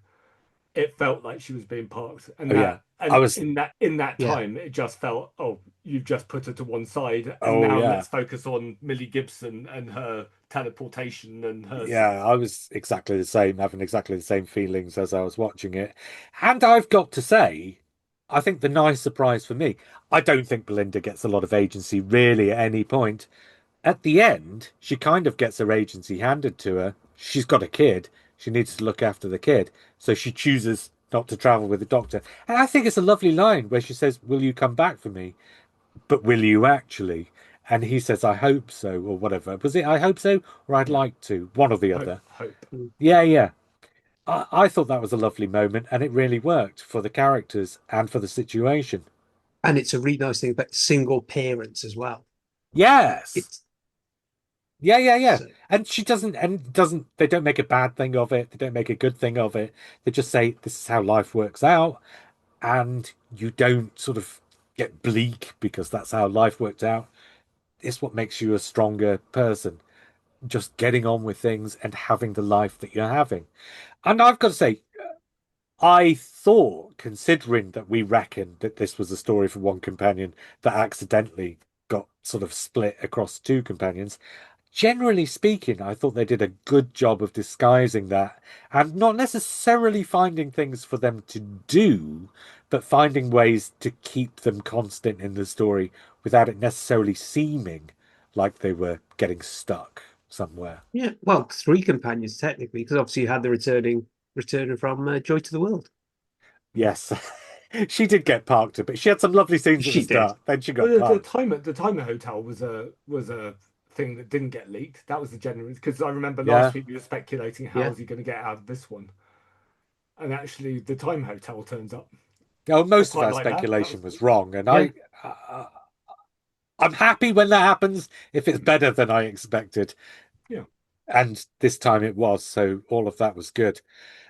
it felt like she was being parked, Oh, and yeah. that I and was, in that yeah. time, it just felt, oh, you've just put her to one side, and oh, now yeah. let's focus on Millie Gibson and her teleportation and her. Yeah, I was exactly the same, having exactly the same feelings as I was watching it. And I've got to say, I think the nice surprise for me, I don't think Belinda gets a lot of agency really at any point. At the end, she kind of gets her agency handed to her. She's got a kid. She needs to look after the kid. So she chooses not to travel with the doctor. And I think it's a lovely line where she says, "Will you come back for me? But will you actually?" And he says, "I hope so," or whatever. Was it "I hope so" or "I'd Yeah, like to"? One or the hope, other. hope. Yeah, yeah. I thought that was a lovely moment, and it really worked for the characters and for the situation. And it's a really nice thing about single parents as well. Yes. It's Yeah, yeah, yeah. so And she doesn't, they don't make a bad thing of it. They don't make a good thing of it. They just say, this is how life works out. And you don't sort of get bleak because that's how life worked out. It's what makes you a stronger person. Just getting on with things and having the life that you're having. And I've got to say, I thought, considering that we reckoned that this was a story for one companion that accidentally got sort of split across two companions, generally speaking, I thought they did a good job of disguising that and not necessarily finding things for them to do, but finding ways to keep them constant in the story without it necessarily seeming like they were getting stuck somewhere. yeah. Well, three companions technically, because obviously you had the returning from Joy to the World. Yes. She did get parked a bit. She had some lovely scenes at the She did. start. Then she got Well, parked. the timer hotel was a thing that didn't get leaked. That was the genuine because I remember last Yeah. week we were speculating how Yeah. is he going to get out of this one, and actually the time hotel turns up. Oh, I most of quite our like that. That was speculation cool. was wrong, and Yeah. I'm happy when that happens if it's better than I expected. Yeah, And this time it was, so all of that was good.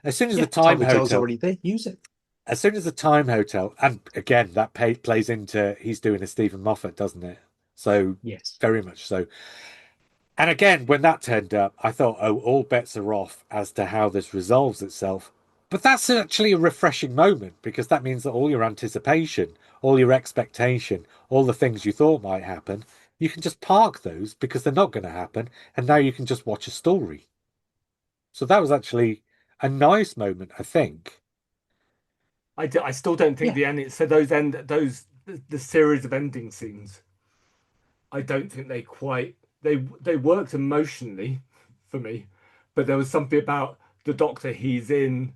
As soon as the Yeah. time Time hotel's hotel, already there. Use it. as soon as the time hotel, and again that plays into he's doing a Stephen Moffat, doesn't it? So Yes. very much so. And again, when that turned up, I thought, oh, all bets are off as to how this resolves itself. But that's actually a refreshing moment because that means that all your anticipation, all your expectation, all the things you thought might happen, you can just park those because they're not going to happen. And now you can just watch a story. So that was actually a nice moment, I think. I still don't think Yeah. the ending. So those end those the series of ending scenes. I don't think they quite they worked emotionally for me, but there was something about the Doctor. He's in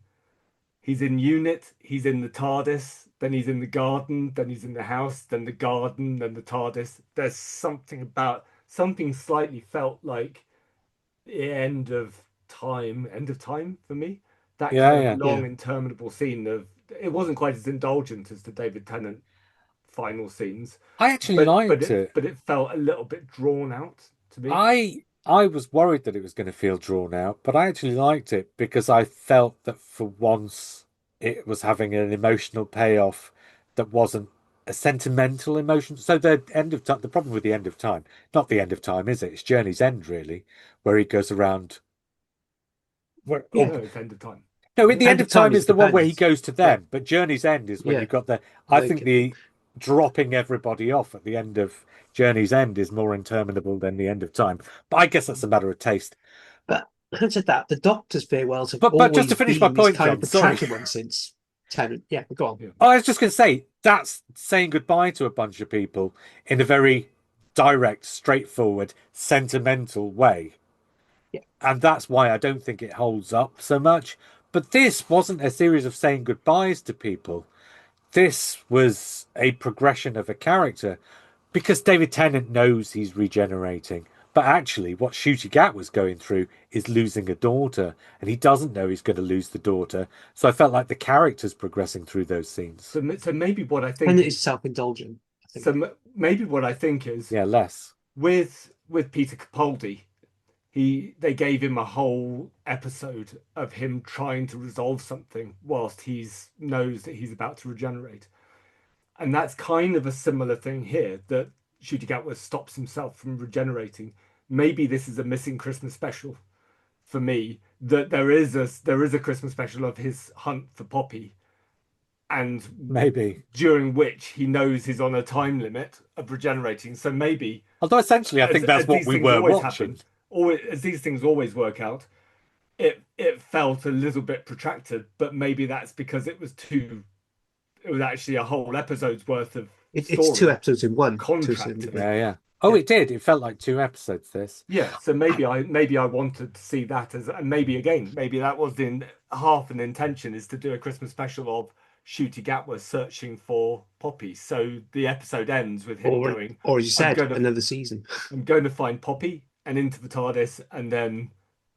unit, he's in the TARDIS, then he's in the garden, then he's in the house, then the garden, then the TARDIS. There's something about something slightly felt like the end of time for me. That Yeah, kind of yeah. long, Yeah. interminable scene of it wasn't quite as indulgent as the David Tennant final scenes, I actually liked it. but it felt a little bit drawn out to me. I was worried that it was going to feel drawn out, but I actually liked it because I felt that for once it was having an emotional payoff that wasn't a sentimental emotion. So the end of time, the problem with the end of time, not the end of time, is it? It's Journey's End, really, where he goes around. Where, Yeah, or, no, it's end of time. no, the End end of of time time is is the one where he companions. goes to Yeah. them, but Journey's End is when Yeah. you've got the. I think Like, the dropping everybody off at the end of Journey's End is more interminable than the end of time. But I guess that's a matter of taste. but having said that, the Doctor's farewells have But just to always finish my been these point, kind of John, sorry. protracted ones since Tennant. Yeah, go on. Yeah. I was just going to say that's saying goodbye to a bunch of people in a very direct, straightforward, sentimental way. Yeah. And that's why I don't think it holds up so much. But this wasn't a series of saying goodbyes to people. This was a progression of a character because David Tennant knows he's regenerating. But actually, what Shooty Gat was going through is losing a daughter, and he doesn't know he's going to lose the daughter. So I felt like the character's progressing through those scenes. So maybe what I And think it is is self-indulgent, I so think. maybe what I think is Yeah, less. with Peter Capaldi, they gave him a whole episode of him trying to resolve something whilst he's knows that he's about to regenerate. And that's kind of a similar thing here that Shooty Gatwa stops himself from regenerating. Maybe this is a missing Christmas special for me. That there is a Christmas special of his hunt for Poppy, and Maybe. during which he knows he's on a time limit of regenerating. So maybe Although essentially, I think that's as what these we things were always watching. happen, always as these things always work out, it felt a little bit protracted. But maybe that's because it was actually a whole episode's worth of It's two story episodes in one to a certain contracted. degree. Yeah, yeah. Oh, Yeah. it did. It felt like two episodes, this. Yeah, so maybe I wanted to see that as, and maybe again, maybe that was in half an intention is to do a Christmas special of Shooty Gatwa searching for Poppy. So the episode ends with him Or, going, or as you "I'm said, going to another season. I'm going to find Poppy and into the TARDIS, and then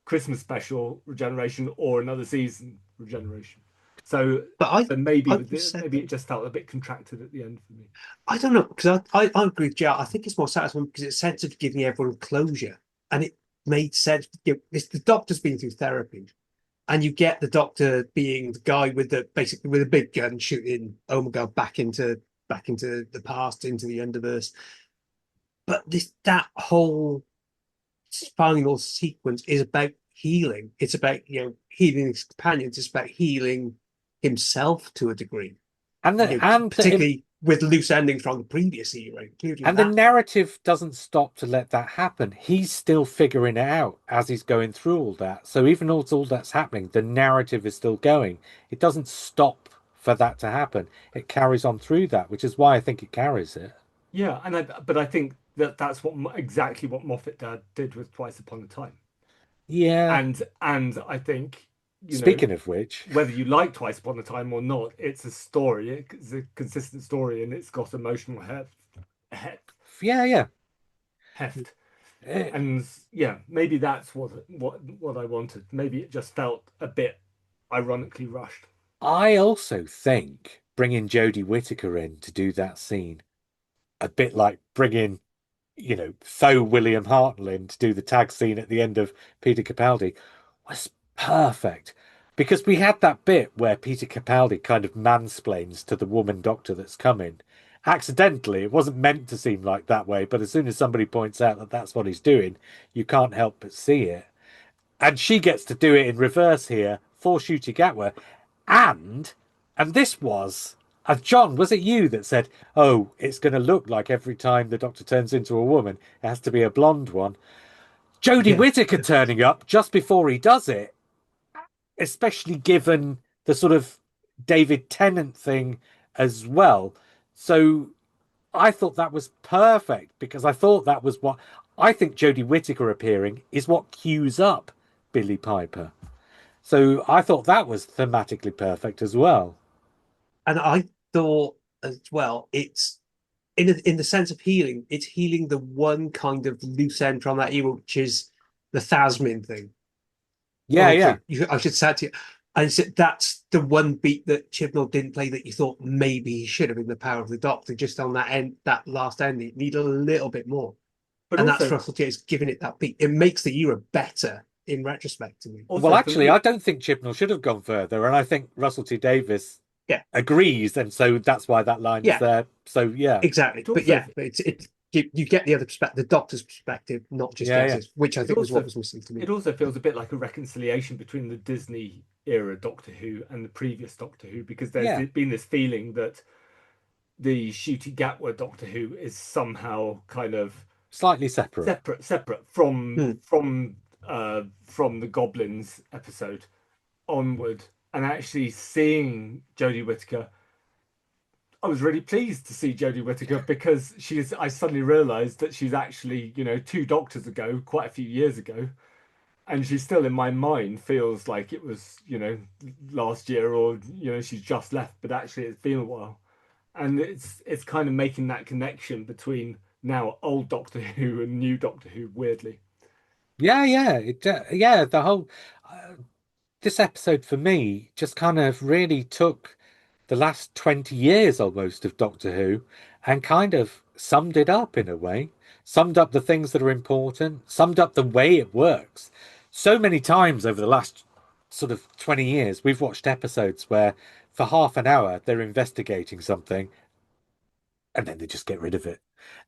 Christmas special regeneration or another season regeneration." So But so maybe I've said maybe it just felt a bit contracted at the end for me. I don't know because I agree with Joe. I think it's more satisfying because it's sense of giving everyone closure, and it made sense. It's the Doctor's been through therapy, and you get the Doctor being the guy with the basically with a big gun shooting Omega back into the past, into the Underverse. But this that whole final sequence is about healing. It's about healing his companions. It's about healing himself to a degree. And the and the Particularly with loose endings from the previous era, including and the that. narrative doesn't stop to let that happen. He's still figuring it out as he's going through all that. So even though all that's happening, the narrative is still going. It doesn't stop for that to happen. It carries on through that, which is why I think it carries it. Yeah, but I think that that's exactly what Moffat did with Twice Upon a Time, Yeah. and I think you know, Speaking of which, whether you like Twice Upon a Time or not, it's a story. It's a consistent story, and it's got emotional heft, yeah, yeah. heft. Eh, And yeah, maybe that's what I wanted. Maybe it just felt a bit ironically rushed. I also think bringing Jodie Whittaker in to do that scene, a bit like bringing, Tho William Hartnell in to do the tag scene at the end of Peter Capaldi, was perfect. Because we had that bit where Peter Capaldi kind of mansplains to the woman doctor that's coming. Accidentally, it wasn't meant to seem like that way, but as soon as somebody points out that that's what he's doing, you can't help but see it. And she gets to do it in reverse here for Shooty Gatwa. And, and this was, John, was it you that said, oh, it's going to look like every time the Doctor turns into a woman, it has to be a blonde one? Jodie Yeah. Whittaker turning up just before he does it, especially given the sort of David Tennant thing as well. So I thought that was perfect because I thought that was what I think Jodie Whittaker appearing is what cues up Billy Piper. So I thought that was thematically perfect as well. And I thought as well, it's in the sense of healing, it's healing the one kind of loose end from that era, which is the Thasmin thing. Yeah, Oh, yeah. sorry, I should say it to you. And so that's the one beat that Chibnall didn't play that you thought maybe he should have in the Power of the Doctor, just on that end, that last ending. It needed a little bit more. But And that's also, Russell T is giving it that beat. It makes the era better in retrospect to me. Well, also for actually, I me, don't think Chibnall should have gone further, and I think Russell T Davies Yeah, agrees, and so that's why that line's yeah, there. So yeah, exactly. it But also yeah, but it's you get the other perspective, the Doctor's perspective, not just yeah, yeah, Gaz's, which I it think was what also was missing to me. it also feels a bit like a reconciliation between the Disney era Doctor Who and the previous Doctor Who, because there's yeah. been this feeling that the Shooty Gatwa Doctor Who is somehow kind of Slightly separate. separate from Hmm. from the Goblins episode onward. And actually seeing Jodie Whittaker, I was really pleased to see Jodie Whittaker because she's. I suddenly realised that she's actually, two Doctors ago, quite a few years ago, and she still in my mind feels like it was, last year, or she's just left, but actually it's been a while. And it's kind of making that connection between now old Doctor Who and new Doctor Who, weirdly. Yeah, yeah, yeah. The whole this episode for me just kind of really took the last 20 years almost of Doctor Who and kind of summed it up in a way, summed up the things that are important, summed up the way it works. So many times over the last sort of 20 years, we've watched episodes where for half an hour they're investigating something and then they just get rid of it.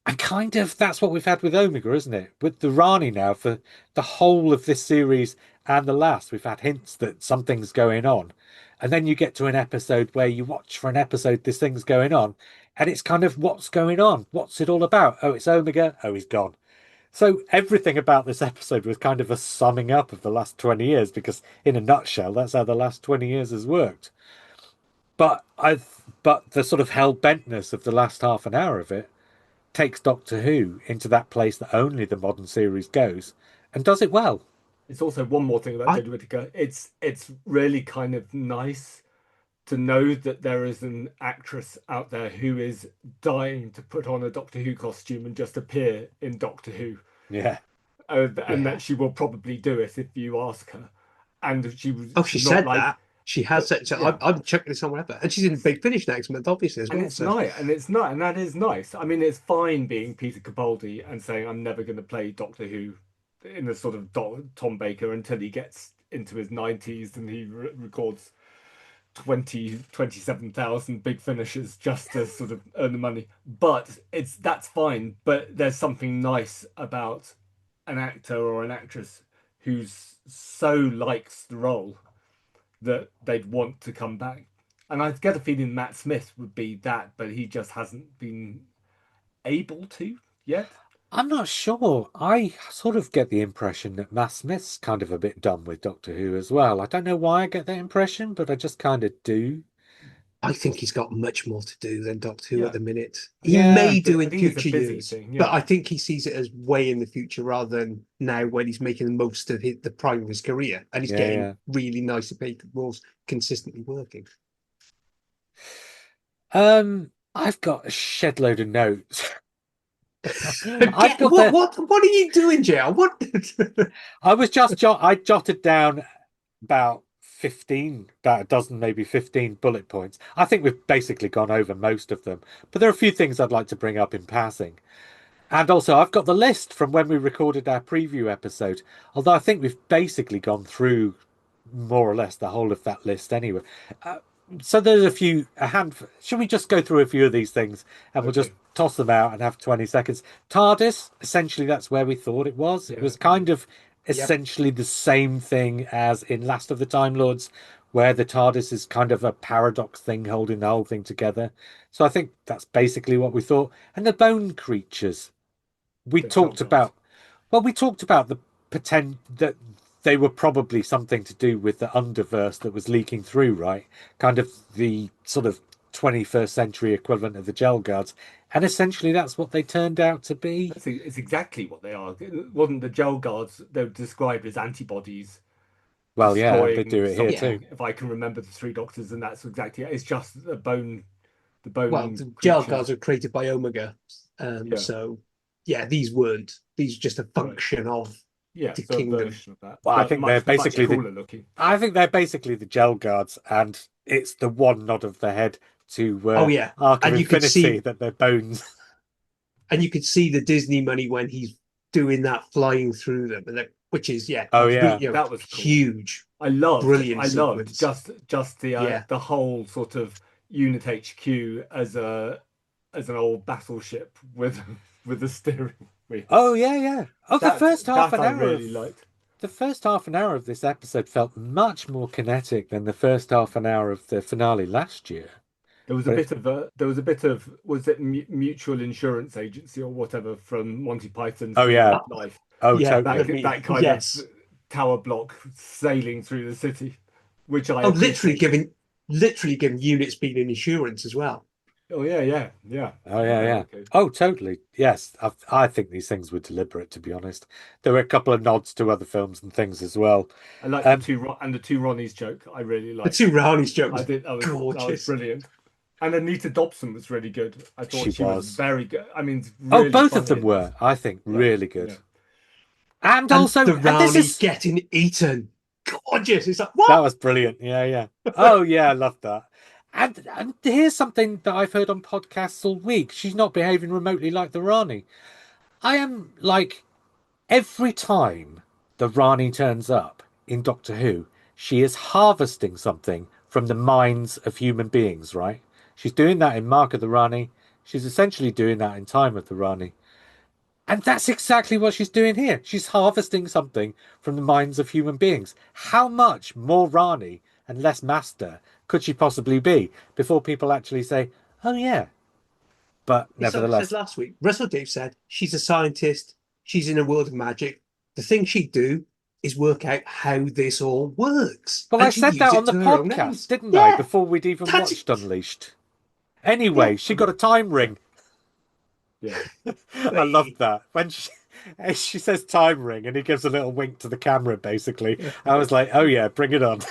And kind of that's what we've had with Omega, isn't it? With the Rani now for the whole of this series and the last, we've had hints that something's going on. And then you get to an episode where you watch for an episode, this thing's going on, and it's kind of what's going on? What's it all about? Oh, it's Omega. Oh, he's gone. So everything about this episode was kind of a summing up of the last 20 years, because in a nutshell, that's how the last 20 years has worked. But the sort of hell bentness of the last half an hour of it takes Doctor Who into that place that only the modern series goes and does it well. It's also one more thing about I Jodie Whittaker. It's really kind of nice to know that there is an actress out there who is dying to put on a Doctor Who costume and just appear in Doctor Who, Yeah. and yeah. that she will probably do it if you ask her. And Oh, she she's not said like, that. She has but said so. yeah, I'm checking this on whatever, and she's in Big Finish next month, obviously as and well. it's So nice, and it's not, and that is nice. I mean, it's fine being Peter Capaldi and saying I'm never going to play Doctor Who in the sort of Tom Baker until he gets into his 90s and he records 27,000 big finishes just to sort of earn the money. But that's fine. But there's something nice about an actor or an actress who's so likes the role that they'd want to come back. And I get a feeling Matt Smith would be that, but he just hasn't been able to yet. I'm not sure. I sort of get the impression that Matt Smith's kind of a bit done with Doctor Who as well. I don't know why I get that impression, but I just kind of do. I think he's got much more to do than Doctor Who at Yeah, the minute. He Yeah. may do I in think it's a future busy years, thing. but Yeah, I think he sees it as way in the future rather than now when he's making the most of the prime of his career and he's Yeah, getting yeah. really nice paid roles consistently working. I've got a shed load of notes. I've Get got the what are you doing, JR? What I was just I jotted down about 15, about a dozen, maybe 15 bullet points. I think we've basically gone over most of them, but there are a few things I'd like to bring up in passing. And also, I've got the list from when we recorded our preview episode, although I think we've basically gone through more or less the whole of that list anyway. Uh, so there's a handful. Should we just go through a few of these things and we'll just okay. toss them out and have 20 seconds? TARDIS, essentially, that's where we thought it was. It Yeah, was kind of Yep. essentially the same thing as in Last of the Time Lords, where the TARDIS is kind of a paradox thing holding the whole thing together. So I think that's basically what we thought. And the bone creatures we the Jell talked Guards. about we talked about the pretend that they were probably something to do with the underverse that was leaking through, right? Kind of the sort of 21st century equivalent of the gel guards. And essentially that's what they turned out to be. It's exactly what they are. It wasn't the Gel Guards? They were described as antibodies Well, yeah, they do destroying it here Yeah. too. something. If I can remember the Three Doctors, and that's exactly it. It's just the Well, bone the gel guards creatures. were created by Omega. Yeah, So yeah, these weren't. These are just a right. function of Yeah, the so a kingdom. version of that, Well, but much cooler looking. I think they're basically the gel guards, and it's the one nod of the head to Oh yeah. Arc of And you could Infinity see that they're bones. and you could see the Disney money when he's doing that flying through them, and which is yeah, Oh that's really yeah. you know, That was cool. huge, brilliant I loved sequence. just Yeah. the whole sort of unit HQ as an old battleship with with a steering wheel. Oh yeah, yeah. Oh, That I really liked. the first half an hour of this episode felt much more kinetic than the first half an hour of the finale last year. But it, There was a bit of was it Mutual Insurance Agency or whatever from Monty Python's oh Wheel yeah, of Life. oh Yeah, I totally. mean, That kind of yes. tower block sailing through the city, which I Oh, appreciated. literally giving units being in insurance as well. Oh yeah, yeah, yeah. Oh yeah, yeah. Okay. Oh totally. Yes, I think these things were deliberate. To be honest, there were a couple of nods to other films and things as well. I liked Um, the two Ronnies joke. I really The liked. two Rahani's joke I was did. That was gorgeous. brilliant. And Anita Dobson was really good. I she thought she was was. very good. I mean, Oh, really both of funny them in this. were. I think Yeah, really good. yeah. And And also, the and this Rani is getting eaten. Gorgeous. It's like, that what? was brilliant. Yeah, yeah. Oh yeah, I love that. And here's something that I've heard on podcasts all week. She's not behaving remotely like the Rani. I am like every time the Rani turns up in Doctor Who, she is harvesting something from the minds of human beings, right? She's doing that in Mark of the Rani. She's essentially doing that in Time of the Rani. And that's exactly what she's doing here. She's harvesting something from the minds of human beings. How much more Rani and less Master could she possibly be before people actually say, oh, yeah. But It's like I said nevertheless, last week. Russell Dave said she's a scientist. She's in a world of magic. The thing she'd do is work out how this all works, well, I and she'd said use that on it the to her own podcast, ends. didn't I, Yeah, before we'd even that's watched Unleashed? Anyway, yeah. she got a time ring. Yeah. I loved that. When she says time ring and he gives a little wink to the camera, basically, I was like, oh, yeah, bring it on.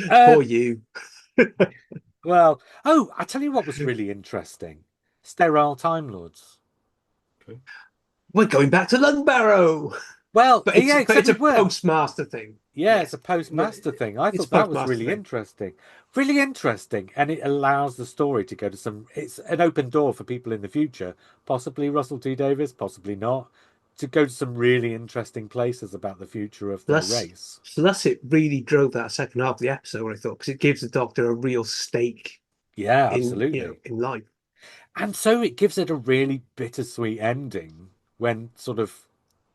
Uh, Poor you. well, oh, I tell you what was really interesting. Sterile Time Lords. Okay. We're going back to Lungbarrow, Well, yeah, but except it's we a weren't. postmaster thing. Yeah, Yeah, it's a postmaster thing. I it's thought a that was postmaster really thing. interesting. Really interesting. And it allows the story to go to some, it's an open door for people in the future, possibly Russell T Davies, possibly not, to go to some really interesting places about the future of their Plus, race. plus, it really drove that second half of the episode. I thought because it gives the Doctor a real stake Yeah, in absolutely. in life. And so it gives it a really bittersweet ending when sort of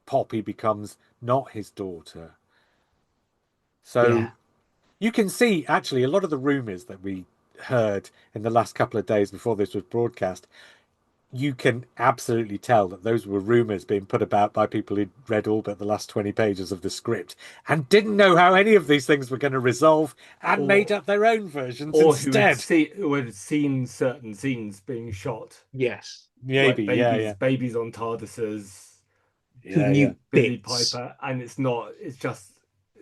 Poppy becomes not his daughter. So Yeah, you can see actually a lot of the rumors that we heard in the last couple of days before this was broadcast. you can absolutely tell that those were rumors being put about by people who'd read all but the last 20 pages of the script and didn't know how any of these things were going to resolve and made or up their own versions or instead. who had seen certain scenes being shot, Yes. Maybe, like yeah, yeah. babies on TARDISes, Who Yeah, yeah. knew Billy bits. Piper, and it's just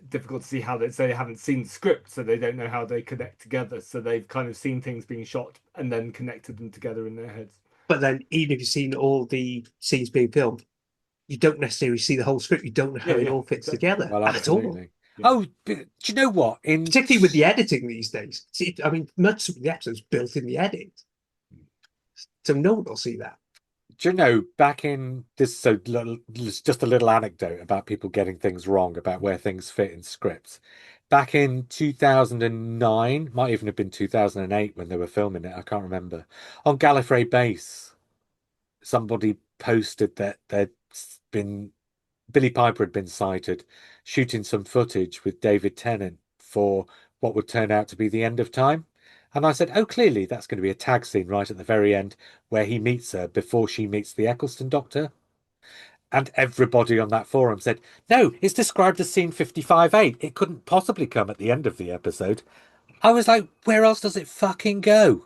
difficult to see how they haven't seen the script, so they don't know how they connect together. So they've kind of seen things being shot and then connected them together in their heads. But then, even if you've seen all the scenes being filmed, you don't necessarily see the whole script. You don't know Yeah, how it yeah, all fits exactly. together Well, at all. absolutely. Yeah. Oh, but do you know what? Particularly with the editing these days. See, I mean, much of the episodes built in the edit, so no one will see that. do you know back in this? So just a little anecdote about people getting things wrong about where things fit in scripts. Back in 2009, might even have been 2008 when they were filming it. I can't remember. On Gallifrey Base, somebody posted that there'd been Billy Piper had been sighted shooting some footage with David Tennant for what would turn out to be the end of time. And I said, oh, clearly that's going to be a tag scene right at the very end where he meets her before she meets the Eccleston Doctor. And everybody on that forum said, no, it's described as scene 55-8. It couldn't possibly come at the end of the episode. I was like, where else does it fucking go?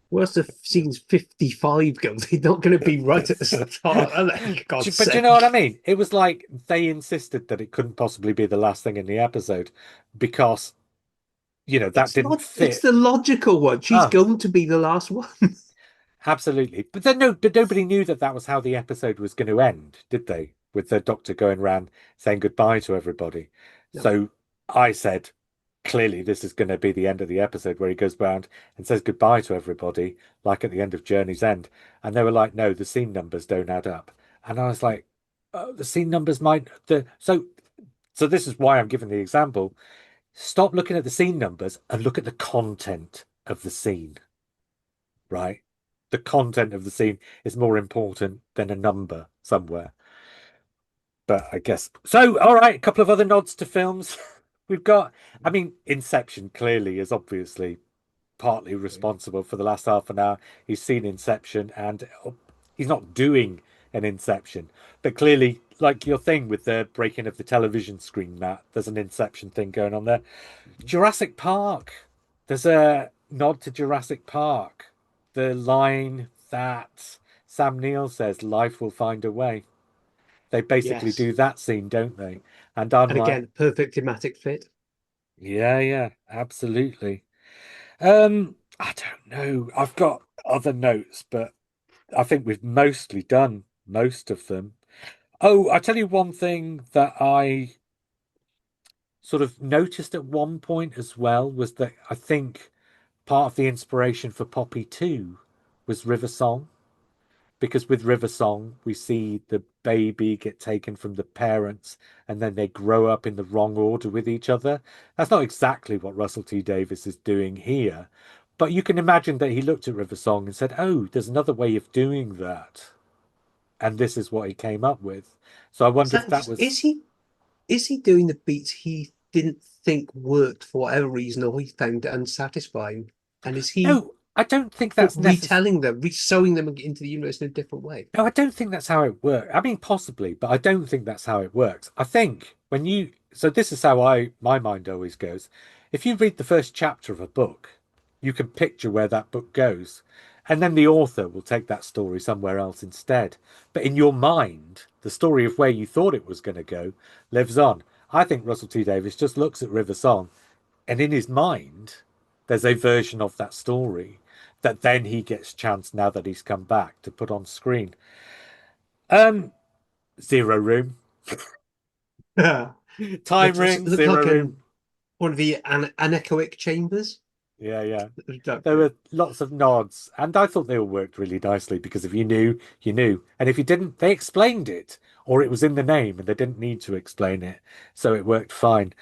Where's the scenes 55 go? They're not going to be right at the start, are they? For God's But do you know what I sake. mean? It was like they insisted that it couldn't possibly be the last thing in the episode because, that It's didn't not, it's fit. the logical one. She's Oh, going to be the last one. absolutely. But then no, but nobody knew that that was how the episode was going to end, did they? With the doctor going around saying goodbye to everybody. No. So I said, clearly this is going to be the end of the episode where he goes round and says goodbye to everybody, like at the end of Journey's End. And they were like, no, the scene numbers don't add up. And I was like, oh, the scene numbers might so this is why I'm giving the example. Stop looking at the scene numbers and look at the content of the scene, right? The content of the scene is more important than a number somewhere. But I guess so. All right, a couple of other nods to films. We've got, I mean, Inception clearly is obviously partly responsible for the last half an hour. He's seen Inception and he's not doing an Inception, but clearly, like your thing with the breaking of the television screen, Matt, there's an Inception thing going on there. Jurassic Park. There's a nod to Jurassic Park. The line that Sam Neill says, life will find a way. They basically Yes. do that scene, don't they? And I'm And like, again, perfect thematic fit. yeah, yeah, absolutely. I don't know. I've got other notes, but I think we've mostly done most of them. Oh, I tell you one thing that I sort of noticed at one point as well was that I think part of the inspiration for Poppy 2 was River Song, because with River Song, we see the baby get taken from the parents and then they grow up in the wrong order with each other. That's not exactly what Russell T Davies is doing here, but you can imagine that he looked at River Song and said, oh, there's another way of doing that. And this is what he came up with. So I Is wonder if that that was. is he doing the beats he didn't think worked for whatever reason, or he found it unsatisfying? And is he No, I don't think that's necessary. retelling them, resewing them into the universe in a different way? No, I don't think that's how it works. I mean, possibly, but I don't think that's how it works. I think so this is how my mind always goes. If you read the first chapter of a book, you can picture where that book goes, and then the author will take that story somewhere else instead. But in your mind, the story of where you thought it was going to go lives on. I think Russell T Davies just looks at River Song, and in his mind, there's a version of that story that then he gets chance now that he's come back to put on screen. Um, Zero Room, Time Ring, Look Zero like Room. one of the anechoic chambers. Yeah, yeah. There were lots of nods, and I thought they all worked really nicely because if you knew, you knew, and if you didn't, they explained it, or it was in the name, and they didn't need to explain it, so it worked fine.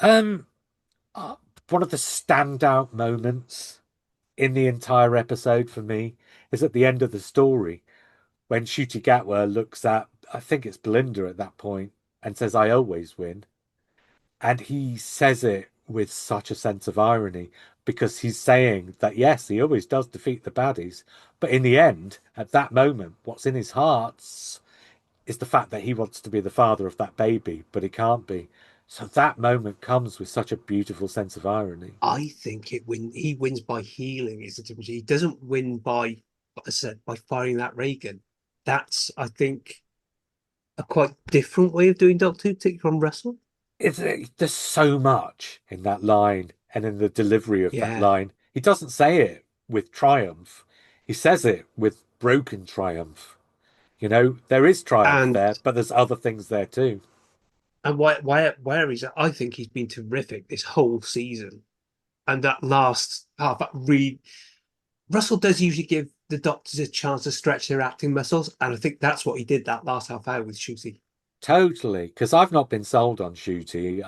Um, uh, One of the standout moments in the entire episode for me is at the end of the story when Ncuti Gatwa looks at, I think it's Belinda at that point, and says, I always win. And he says it with such a sense of irony. because he's saying that yes, he always does defeat the baddies, but in the end, at that moment, what's in his heart is the fact that he wants to be the father of that baby, but he can't be. So that moment comes with such a beautiful sense of irony. I think he wins by healing is the difference. He doesn't win by, as I said, by firing that ray gun. That's, I think, a quite different way of doing Doctor Who, particularly from Russell. There's so much in that line and in the delivery of that Yeah. line. He doesn't say it with triumph. He says it with broken triumph. You know, there is triumph And there, but there's other things there too. where he's at, I think he's been terrific this whole season. And that last half, that really, Russell does usually give the doctors a chance to stretch their acting muscles, and I think that's what he did that last half hour with Shooty. Totally, because I've not been sold on Shooty.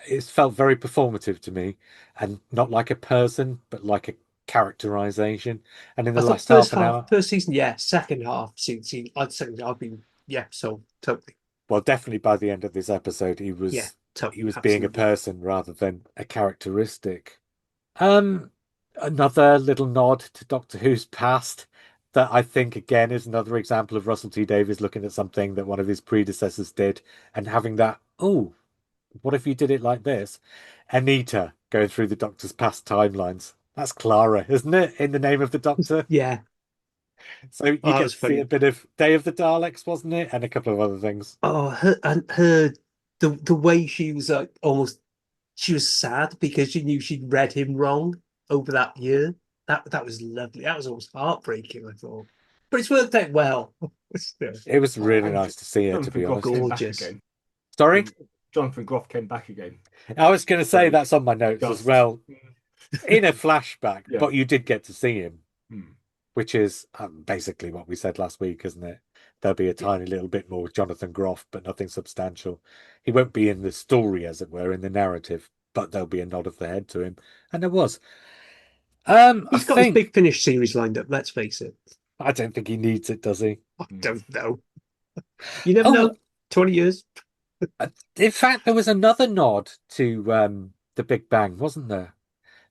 It's felt very performative to me and not like a person, but like a characterization. And in the I thought last half an hour, first season, yeah. Second half, I've been, yeah, so totally, well, definitely by the end of this episode, yeah, he was being a absolutely. person rather than a characteristic. Um, Another little nod to Doctor Who's past that I think again is another example of Russell T Davies looking at something that one of his predecessors did and having that, oh, what if you did it like this? Anita going through the Doctor's past timelines. That's Clara, isn't it? In the name of the Doctor. Yeah, So you oh, that get was to see a funny. bit of Day of the Daleks, wasn't it? And a couple of other things. Oh, her the way she was like almost she was sad because she knew she'd read him wrong over that year. That was lovely. That was almost heartbreaking, I thought. But it's worked out well. Still, It was Oh, really and nice to see her, to Jonathan be Groff honest. came back gorgeous. again. Sorry? Jonathan Groff came back again. I was going to say So that's on my notes as just well. In a flashback, yeah. but you did get to see him, Hmm. which is basically what we said last week, isn't it? There'll be a Yeah. tiny little bit more Jonathan Groff, but nothing substantial. He won't be in the story, as it were, in the narrative, but there'll be a nod of the head to him. And there was. I He's got his think Big Finish series lined up, let's face it. I don't think he needs it, does he? I Hmm. don't know. You never Oh, know. 20 years. in fact, there was another nod to the Big Bang, wasn't there?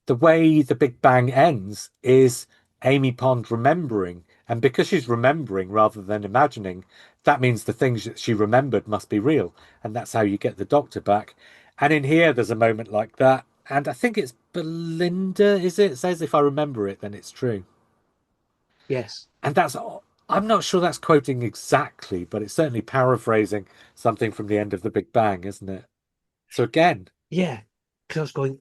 The way the Big Bang ends is Amy Pond remembering. And because she's remembering rather than imagining, that means the things that she remembered must be real. And that's how you get the Doctor back. And in here, there's a moment like that. And I think it's Belinda, is it? It says if I remember it, then it's true. Yes. And I'm not sure that's quoting exactly, but it's certainly paraphrasing something from the end of the Big Bang, isn't it? So again, Yeah. Because I was going,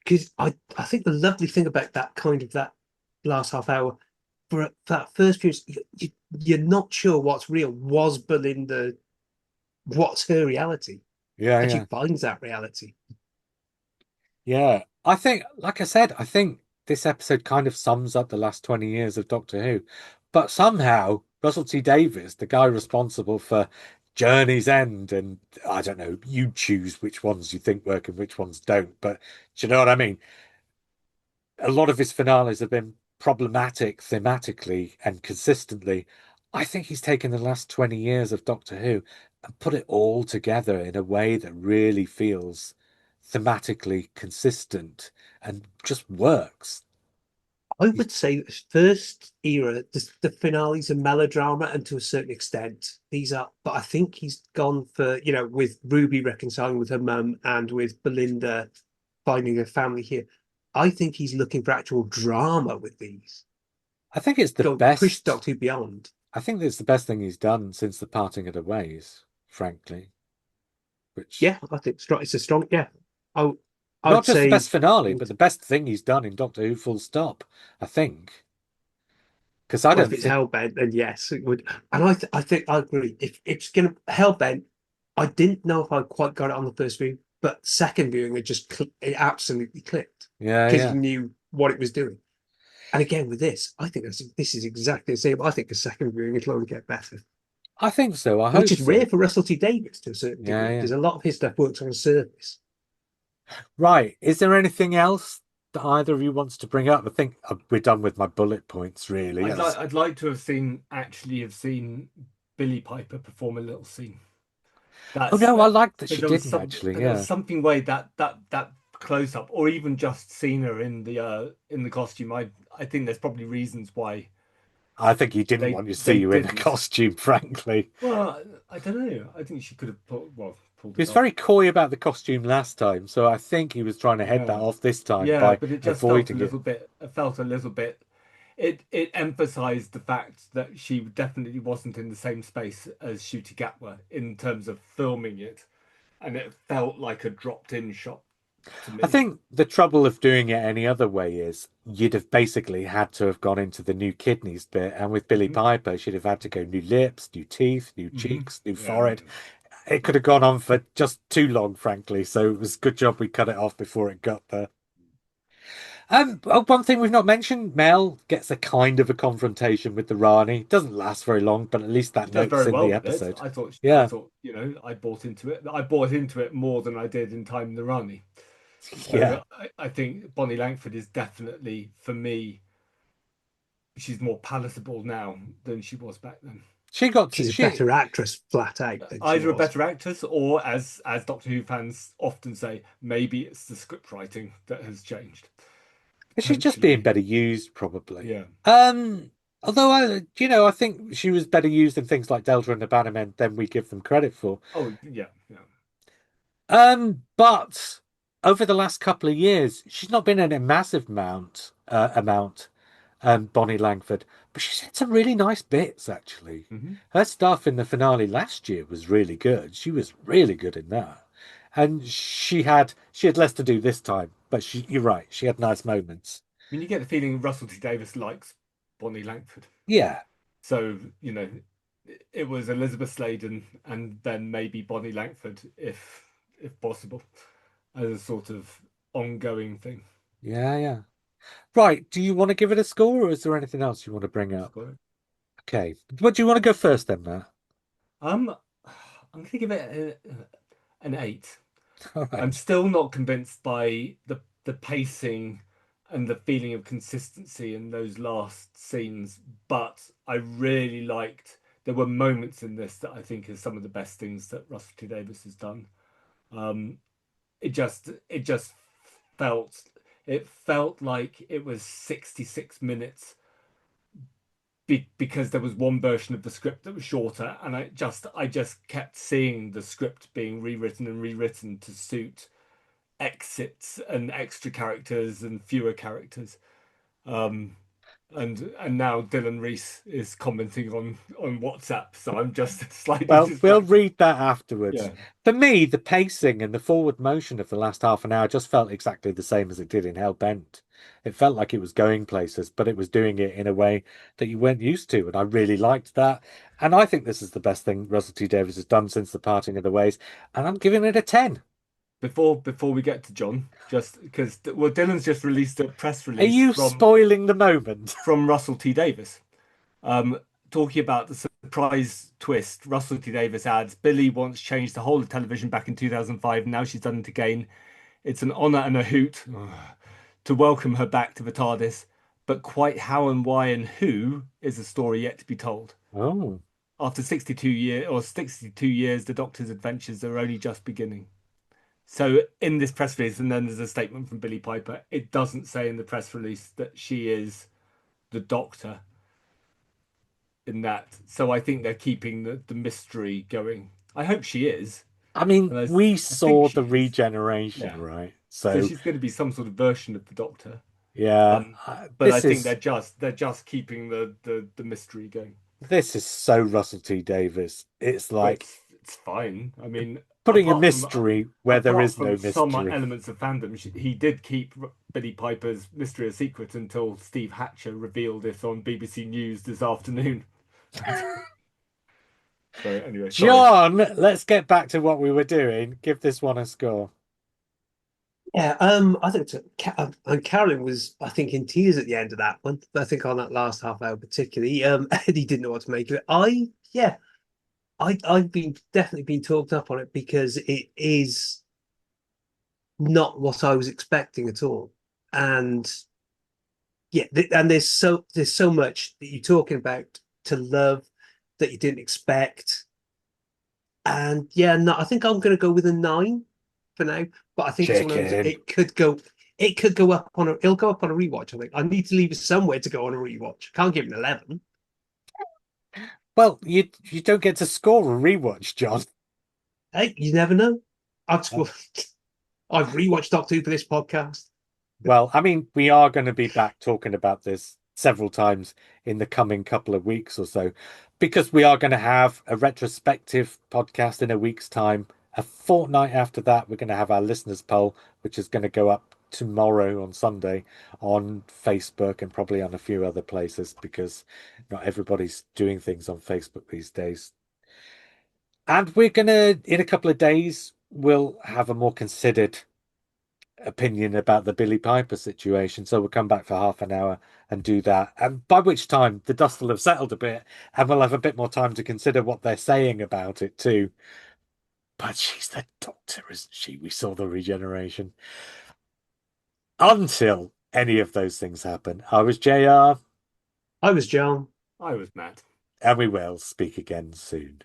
because I think the lovely thing about that kind of that last half hour, for that first few, you're not sure what's real. Was Belinda, what's her reality? yeah, And she yeah. finds that reality. Yeah, I think, like I said, I think this episode kind of sums up the last 20 years of Doctor Who. But somehow, Russell T Davies, the guy responsible for Journey's End, and I don't know, you choose which ones you think work and which ones don't. But do you know what I mean? A lot of his finales have been problematic thematically and consistently. I think he's taken the last 20 years of Doctor Who and put it all together in a way that really feels thematically consistent and just works. I He's, would say the first era, the finales are melodrama, and to a certain extent, these are. But I think he's gone for, with Ruby reconciling with her mum and with Belinda finding her family here. I think he's looking for actual drama with these. I think it's the Go push best. Doctor Who beyond. I think it's the best thing he's done since the parting of the ways, frankly. Which Yeah, I think it's a strong. Yeah, I not I'd just the say. best finale, but the best thing he's done in Doctor Who, full stop. I think. Because I Well, if don't it's think Hellbent, then yes, it would. And I think I agree. If it's gonna Hellbent, I didn't know if I quite got it on the first view, but second viewing, it absolutely clicked yeah, because yeah. you knew what it was doing. And again, with this, I think this is exactly the same. I think the second viewing it'll only get better, I think so. I which hope is rare so. for Russell T Davies to a certain Yeah, degree yeah. because a lot of his stuff works on the surface. Right. Is there anything else that either of you wants to bring up? I think we're done with my bullet points, really. I'd like to have seen Billy Piper perform a little scene. Oh That's no, I like that but she didn't some actually. but there was Yeah. something way that close up, or even just seen her in the costume, I think there's probably reasons why I think he didn't want to see they you in a didn't. costume, frankly. Well, I don't know. I think she could have pulled He it was off. very coy about the costume last time, so I think he was trying to head that Yeah. off this time Yeah, by but it just felt a avoiding it. little bit. It felt a little bit. It emphasized the fact that she definitely wasn't in the same space as Ncuti Gatwa in terms of filming it, and it felt like a dropped-in shot to I me. think the trouble of doing it any other way is you'd have basically had to have gone into the new kidneys bit, and with Billy Hmm. Piper, she'd have had to go new lips, new teeth, new Hmm. cheeks, new Yeah. forehead. It could have gone on for just too long, frankly. So it was a good job we cut it off before it got there. One thing we've not mentioned, Mel gets a kind of a confrontation with the Rani. Doesn't last very long, but at least that She does note's very in well the with it. episode. I Yeah, thought, I bought into it. I bought into it more than I did in Time in the Rani. yeah. So I think Bonnie Langford is definitely, for me, she's more palatable now than she was back then. She got to, She's a she better actress flat out than she Either a was. better actress, or as Doctor Who fans often say, maybe it's the script writing that has changed. she's just being Potentially. better used, probably. Yeah. Although I think she was better used in things like Delta and the Bannermen than we give them credit for. Oh, yeah, yeah. But over the last couple of years, she's not been in a massive amount, Bonnie Langford, but she's had some really nice bits actually. Hmm. Her stuff in the finale last year was really good. She was really good in that, and she had less to do this time. But you're right, she had nice moments. I mean, you get the feeling Russell T Davies likes Bonnie Langford. Yeah, So, it was Elizabeth Sladen and then maybe Bonnie Langford, if possible, as a sort of ongoing thing. yeah, yeah. Right. Do you want to give it a score, or is there anything else you want to bring up? Okay. What do you want to go first then, Matt? I'm going to give it an 8. All I'm right. still not convinced by the pacing and the feeling of consistency in those last scenes, but I really liked. There were moments in this that I think is some of the best things that Russell T Davies has done. Um, it just felt it felt like it was 66 minutes because there was one version of the script that was shorter, and I just kept seeing the script being rewritten and rewritten to suit exits and extra characters and fewer characters. Um, and now Dylan Reese is commenting on WhatsApp, so I'm just slightly Well, we'll distracted. read that afterwards. Yeah. For me, the pacing and the forward motion of the last half an hour just felt exactly the same as it did in Hellbent. It felt like it was going places, but it was doing it in a way that you weren't used to, and I really liked that. And I think this is the best thing Russell T Davies has done since the parting of the ways, and I'm giving it a 10. Before we get to John, just because Dylan's just released a press Are release you spoiling the moment? from Russell T Davies. Talking about the surprise twist, Russell T Davies adds, Billy once changed the whole of television back in 2005. Now she's done it again. It's an honor and a hoot to welcome her back to the TARDIS, but quite how and why and who is a story yet to be told. Oh, After 62 years, the Doctor's adventures are only just beginning. So in this press release, and then there's a statement from Billy Piper, it doesn't say in the press release that she is the Doctor in that. So I think they're keeping the mystery going. I hope she is. I mean, And we I think saw she the is. regeneration, Yeah. right? So So, she's going to be some sort of version of the Doctor. yeah, Um, but I this think is they're just keeping the mystery going. this is so Russell T Davies. It's But like it's fine. I mean, putting a apart from mystery where there apart is no from some mystery. elements of fandom, he did keep Billy Piper's mystery a secret until Steve Hatcher revealed it on BBC News this afternoon. So anyway, sorry. John, let's get back to what we were doing. Give this one a score. Yeah, I think and Carolyn was, I think, in tears at the end of that one. I think on that last half hour particularly, Eddie didn't know what to make of it. Yeah, I've been definitely been talked up on it because it is not what I was expecting at all, and yeah, and there's so much that you're talking about to love that you didn't expect, and yeah, no, I think I'm going to go with a 9. for now. But I think it's one of those. Chicken. It could go up on a. It'll go up on a rewatch. I think I need to leave it somewhere to go on a rewatch. Can't give it an 11. Well, you don't get to score a rewatch, John. Hey, you never know. I've Oh. I've rewatched Doctor Who for this podcast. Well, I mean, we are going to be back talking about this several times in the coming couple of weeks or so, because we are going to have a retrospective podcast in a week's time. A fortnight after that, we're going to have our listeners' poll, which is going to go up tomorrow on Sunday on Facebook and probably on a few other places because not everybody's doing things on Facebook these days. And we're going to, in a couple of days, we'll have a more considered opinion about the Billy Piper situation. So we'll come back for half an hour and do that. And by which time the dust will have settled a bit and we'll have a bit more time to consider what they're saying about it too. But she's the Doctor, isn't she? We saw the regeneration. Until any of those things happen, I was JR, I was John. I was Matt. and we will speak again soon.